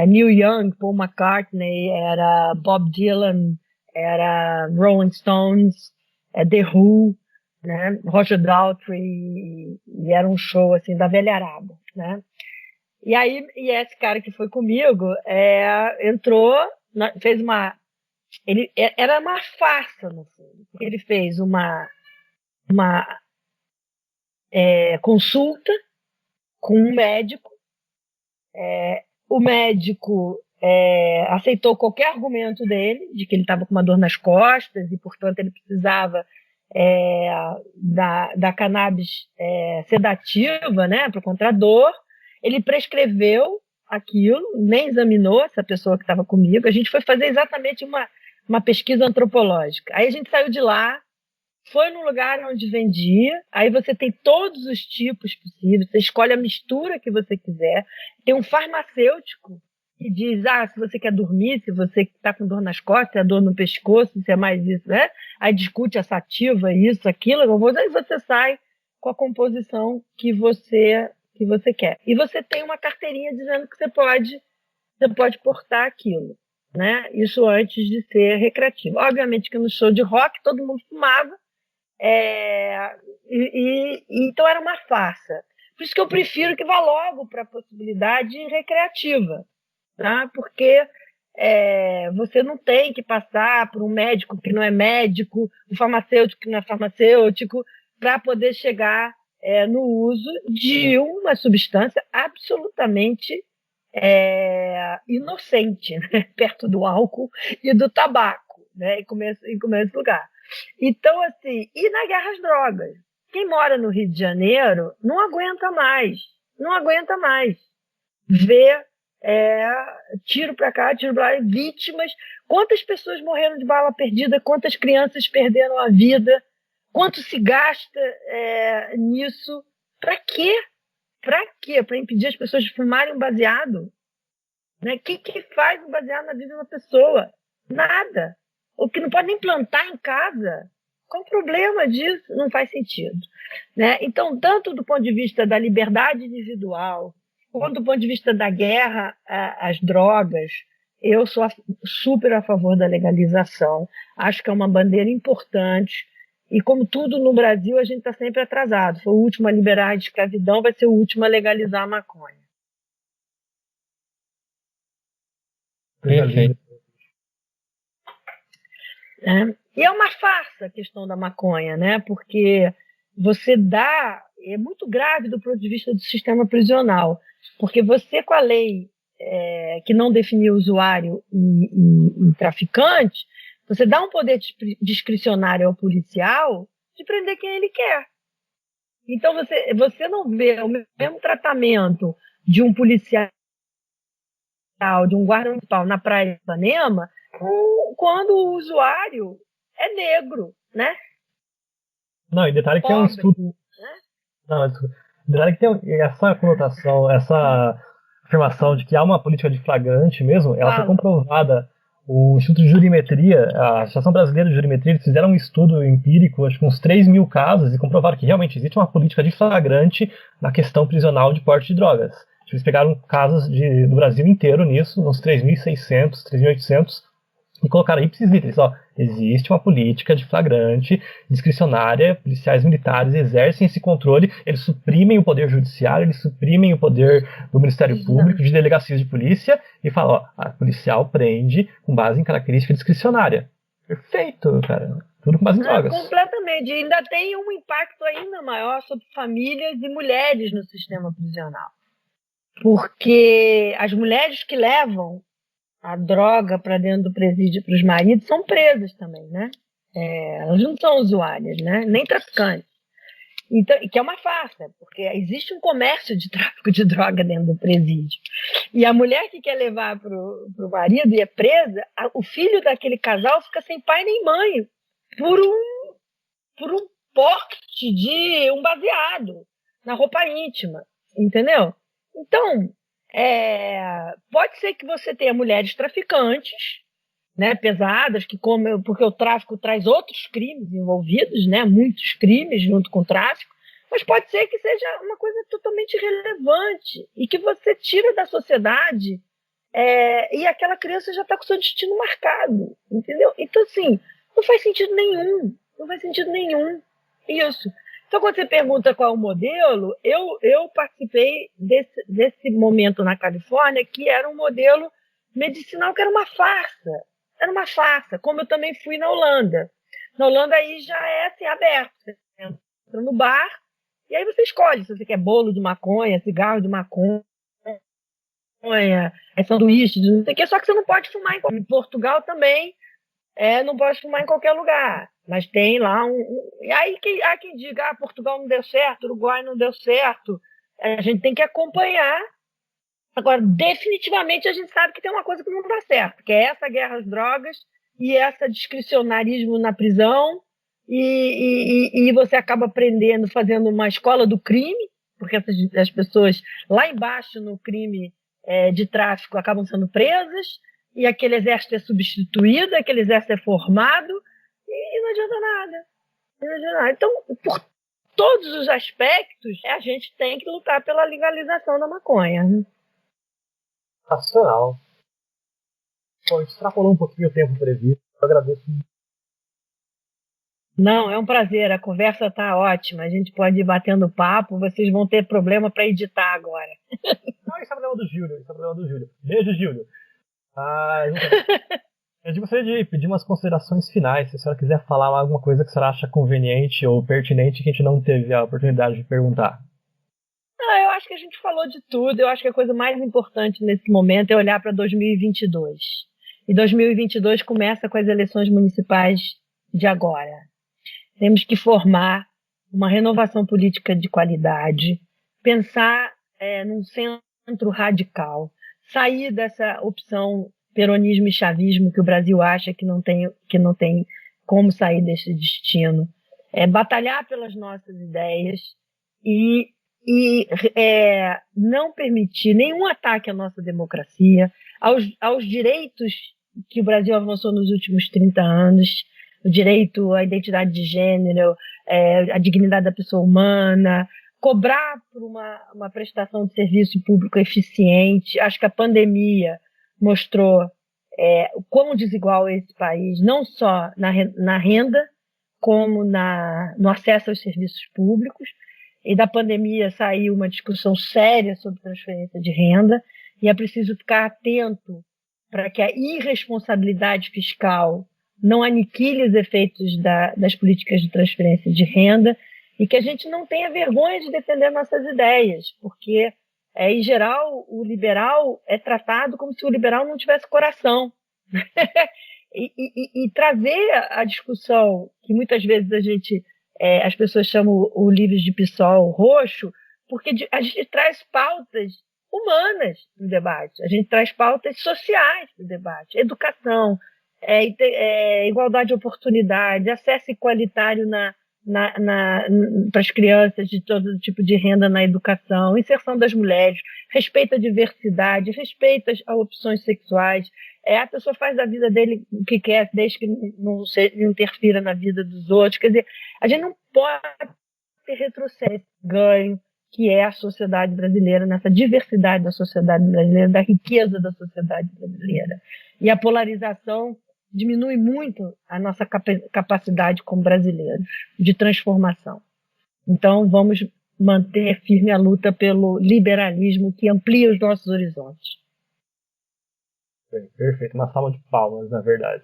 Neil Young, Paul McCartney, era Bob Dylan, era Rolling Stones, The Who, né? Roger Daltrey, e era um show assim da velharada, né? E aí esse cara que foi comigo entrou, fez era uma farsa no fundo. Ele fez uma consulta com um médico. O médico aceitou qualquer argumento dele, de que ele estava com uma dor nas costas e, portanto, ele precisava da cannabis sedativa, né, contra a dor. Ele prescreveu aquilo, nem examinou essa pessoa que estava comigo. A gente foi fazer exatamente uma pesquisa antropológica. Aí a gente saiu de lá, foi num lugar onde vendia, aí você tem todos os tipos possíveis, você escolhe a mistura que você quiser. Tem um farmacêutico que diz, se você quer dormir, se você está com dor nas costas, se é dor no pescoço, se é mais isso, né? Aí discute a sativa, isso, aquilo, aí você sai com a composição que você quer. E você tem uma carteirinha dizendo que você pode portar aquilo, né? Isso antes de ser recreativo. Obviamente que no show de rock todo mundo fumava, então era uma farsa. Por isso que eu prefiro que vá logo para a possibilidade recreativa, tá? Porque você não tem que passar por um médico que não é médico, um farmacêutico que não é farmacêutico, para poder chegar no uso de uma substância absolutamente inocente, né? Perto do álcool e do tabaco, né? Em começo lugar. Então, assim, e na guerra às drogas? Quem mora no Rio de Janeiro não aguenta mais. Não aguenta mais ver tiro para cá, tiro para lá, vítimas. Quantas pessoas morreram de bala perdida, quantas crianças perderam a vida, quanto se gasta nisso. Para quê? Para quê? Para impedir as pessoas de fumarem um baseado? Né? O que faz um baseado na vida de uma pessoa? Nada. O que não pode nem plantar em casa. Qual o problema disso? Não faz sentido. Né? Então, tanto do ponto de vista da liberdade individual, quanto do ponto de vista da guerra às drogas, eu sou super a favor da legalização. Acho que é uma bandeira importante. E como tudo no Brasil, a gente está sempre atrasado. Foi o último a liberar a escravidão, vai ser o último a legalizar a maconha. Perfeito. E é uma farsa a questão da maconha, né? Porque é muito grave do ponto de vista do sistema prisional, porque você com a lei que não definiu usuário e traficante, você dá um poder discricionário ao policial de prender quem ele quer. Então você não vê o mesmo tratamento de um policial, de um guarda municipal na Praia de Ipanema, quando o usuário é negro, né? Não, e detalhe que tem um estudo... Né? Não, detalhe que tem essa conotação, essa afirmação de que há uma política de flagrante mesmo, ela foi comprovada. O Instituto de Jurimetria, a Associação Brasileira de Jurimetria, eles fizeram um estudo empírico, acho que uns 3.000 casos, e comprovaram que realmente existe uma política de flagrante na questão prisional de porte de drogas. Eles pegaram casos do Brasil inteiro nisso, uns 3.600, 3.800, e colocaram ipsis literis, existe uma política de flagrante, discricionária, policiais militares exercem esse controle, eles suprimem o poder judiciário, eles suprimem o poder do Ministério Público, de delegacias de polícia, e falam, a policial prende com base em característica discricionária. Perfeito, cara. Tudo com base em drogas. Completamente. E ainda tem um impacto ainda maior sobre famílias e mulheres no sistema prisional. Porque as mulheres que levam a droga para dentro do presídio para os maridos são presas também, né? Elas não são usuárias, né? Nem traficantes. Então, que é uma farsa, porque existe um comércio de tráfico de droga dentro do presídio. E a mulher que quer levar para o marido e é presa, o filho daquele casal fica sem pai nem mãe por um porte de um baseado na roupa íntima, entendeu? Então, pode ser que você tenha mulheres traficantes, né, pesadas, porque o tráfico traz outros crimes envolvidos, né, muitos crimes junto com o tráfico, mas pode ser que seja uma coisa totalmente irrelevante e que você tira da sociedade e aquela criança já está com seu destino marcado, entendeu? Então, assim, não faz sentido nenhum, isso. Então, quando você pergunta qual é o modelo, eu participei desse momento na Califórnia, que era um modelo medicinal, que era uma farsa, como eu também fui na Holanda. Na Holanda aí já é assim, aberto, você entra no bar, e aí você escolhe se você quer bolo de maconha, cigarro de maconha, sanduíche, não sei o que, só que você não pode fumar em Portugal também, não pode fumar em qualquer lugar. Mas tem lá E aí há quem diga, Portugal não deu certo, Uruguai não deu certo. A gente tem que acompanhar. Agora, definitivamente, a gente sabe que tem uma coisa que não dá certo, que é essa guerra às drogas e esse discricionarismo na prisão. E você acaba aprendendo, fazendo uma escola do crime, porque as pessoas lá embaixo no crime de tráfico acabam sendo presas, e aquele exército é substituído, aquele exército é formado, e não adianta nada. Então, por todos os aspectos, a gente tem que lutar pela legalização da maconha. Nacional. Bom, a gente extrapolou um pouquinho o tempo previsto. Eu agradeço. Não, é um prazer. A conversa está ótima. A gente pode ir batendo papo. Vocês vão ter problema para editar agora. Não, esse é o problema do Júlio. Beijo, Júlio. Eu gostaria de pedir umas considerações finais, se a senhora quiser falar alguma coisa que a senhora acha conveniente ou pertinente que a gente não teve a oportunidade de perguntar. Eu acho que a gente falou de tudo. Eu acho que a coisa mais importante nesse momento é olhar para 2022. E 2022 começa com as eleições municipais de agora. Temos que formar uma renovação política de qualidade, pensar num centro radical, sair dessa opção peronismo e chavismo que o Brasil acha que não tem como sair desse destino, batalhar pelas nossas ideias e não permitir nenhum ataque à nossa democracia, aos direitos que o Brasil avançou nos últimos 30 anos, o direito à identidade de gênero, a dignidade da pessoa humana, cobrar por uma prestação de serviço público eficiente. Acho que a pandemia mostrou o quão desigual é esse país, não só na renda, como no acesso aos serviços públicos. E da pandemia saiu uma discussão séria sobre transferência de renda, e é preciso ficar atento para que a irresponsabilidade fiscal não aniquile os efeitos das políticas de transferência de renda, e que a gente não tenha vergonha de defender nossas ideias, porque, em geral, o liberal é tratado como se o liberal não tivesse coração. e trazer a discussão, que muitas vezes as pessoas chamam o livro de PSOL roxo, porque a gente traz pautas humanas no debate, a gente traz pautas sociais no debate, educação, igualdade de oportunidade, acesso igualitário para as crianças de todo tipo de renda na educação, inserção das mulheres, respeito à diversidade, respeito às opções sexuais. A pessoa faz da vida dele o que quer, desde que não interfira na vida dos outros. Quer dizer, a gente não pode ter retrocesso, ganho, que é a sociedade brasileira, nessa diversidade da sociedade brasileira, da riqueza da sociedade brasileira. E a polarização diminui muito a nossa capacidade como brasileiros de transformação. Então, vamos manter firme a luta pelo liberalismo que amplia os nossos horizontes. Bem, perfeito. Uma salva de palmas, na verdade.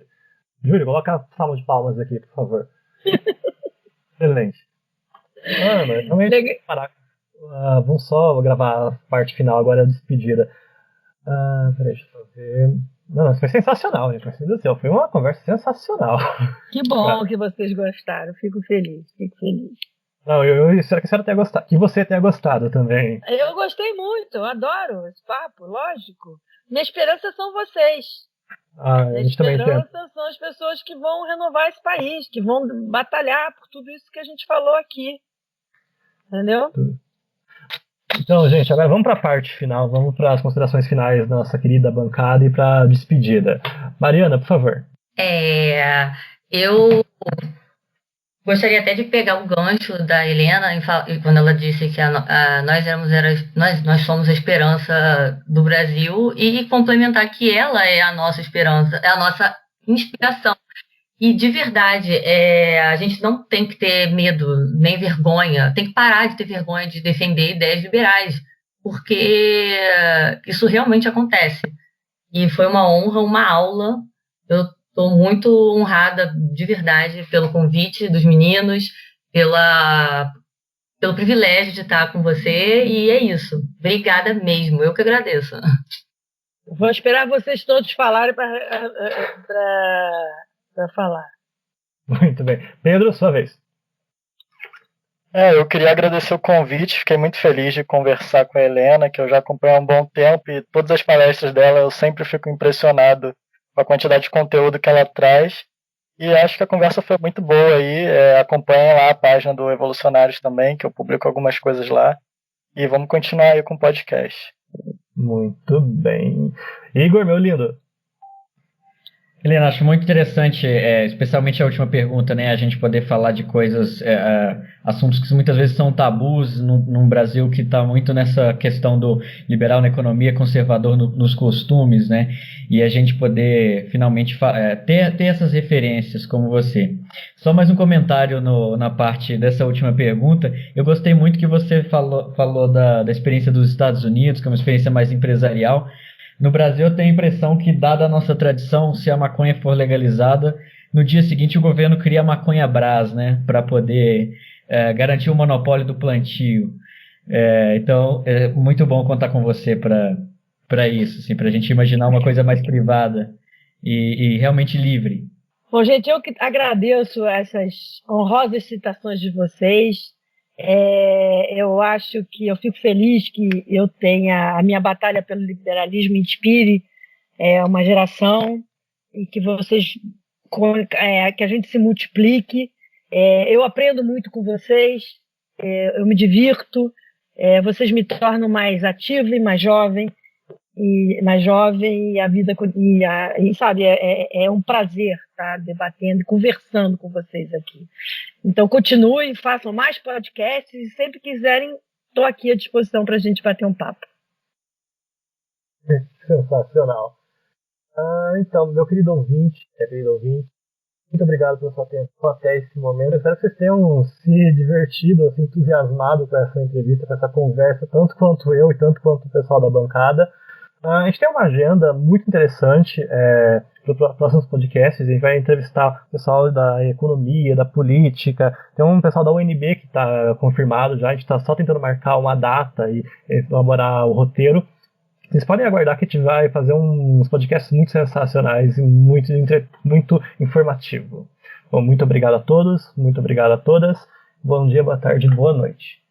Júlio, coloca a salva de palmas aqui, por favor. Excelente. Ana, realmente, parar. Vamos só gravar a parte final agora, a despedida. Peraí, deixa eu ver. Não, isso foi sensacional, gente. Meu Deus do céu, foi uma conversa sensacional. Que bom que vocês gostaram. Fico feliz. Não, eu espero que a senhora tenha gostado. Que você tenha gostado também. Eu gostei muito, eu adoro esse papo, lógico. Minha esperança são vocês. A gente também tem. Minha esperança são as pessoas que vão renovar esse país, que vão batalhar por tudo isso que a gente falou aqui. Entendeu? Então, gente, agora vamos para a parte final, vamos para as considerações finais da nossa querida bancada e para a despedida. Mariana, por favor. Eu gostaria até de pegar o gancho da Helena quando ela disse que nós somos a esperança do Brasil, e complementar que ela é a nossa esperança, é a nossa inspiração. E, de verdade, a gente não tem que ter medo, nem vergonha, tem que parar de ter vergonha de defender ideias liberais, porque isso realmente acontece. E foi uma honra, uma aula. Eu estou muito honrada, de verdade, pelo convite dos meninos, pelo privilégio de estar com você, e é isso. Obrigada mesmo, eu que agradeço. Vou esperar vocês todos falarem para falar. Muito bem. Pedro, sua vez. Eu queria agradecer o convite, fiquei muito feliz de conversar com a Helena, que eu já acompanho há um bom tempo, e todas as palestras dela eu sempre fico impressionado com a quantidade de conteúdo que ela traz, e acho que a conversa foi muito boa aí. Acompanhem lá a página do Evolucionários também, que eu publico algumas coisas lá, e vamos continuar aí com o podcast. Muito bem. Igor, meu lindo. Helena, acho muito interessante, especialmente a última pergunta, né? A gente poder falar de coisas, assuntos que muitas vezes são tabus num Brasil que está muito nessa questão do liberal na economia, conservador nos costumes, né? E a gente poder finalmente ter essas referências como você. Só mais um comentário na parte dessa última pergunta. Eu gostei muito que você falou da experiência dos Estados Unidos, que é uma experiência mais empresarial. No Brasil, eu tenho a impressão que, dada a nossa tradição, se a maconha for legalizada, no dia seguinte o governo cria a maconha Brás, né, para poder garantir o monopólio do plantio. Então, é muito bom contar com você para isso, assim, para a gente imaginar uma coisa mais privada e realmente livre. Bom, gente, eu que agradeço essas honrosas citações de vocês. Eu acho que eu fico feliz que eu tenha a minha batalha pelo liberalismo inspire uma geração e que vocês que a gente se multiplique. Eu aprendo muito com vocês, eu me divirto, vocês me tornam mais ativa e mais jovem, e a vida sabe, é um prazer estar debatendo e conversando com vocês aqui. Então continuem, façam mais podcasts e sempre quiserem, estou aqui à disposição para a gente bater um papo. Sensacional. Então, meu querido ouvinte, muito obrigado pelo seu tempo até esse momento. Eu espero que vocês tenham se divertido, assim, entusiasmado com essa entrevista, com essa conversa, tanto quanto eu e tanto quanto o pessoal da bancada. A gente tem uma agenda muito interessante para os próximos podcasts. A gente vai entrevistar o pessoal da economia, da política. Tem um pessoal da UNB que está confirmado já. A gente está só tentando marcar uma data e elaborar o roteiro. Vocês podem aguardar que a gente vai fazer uns podcasts muito sensacionais e muito informativo. Bom, muito obrigado a todos, muito obrigado a todas. Bom dia, boa tarde, boa noite.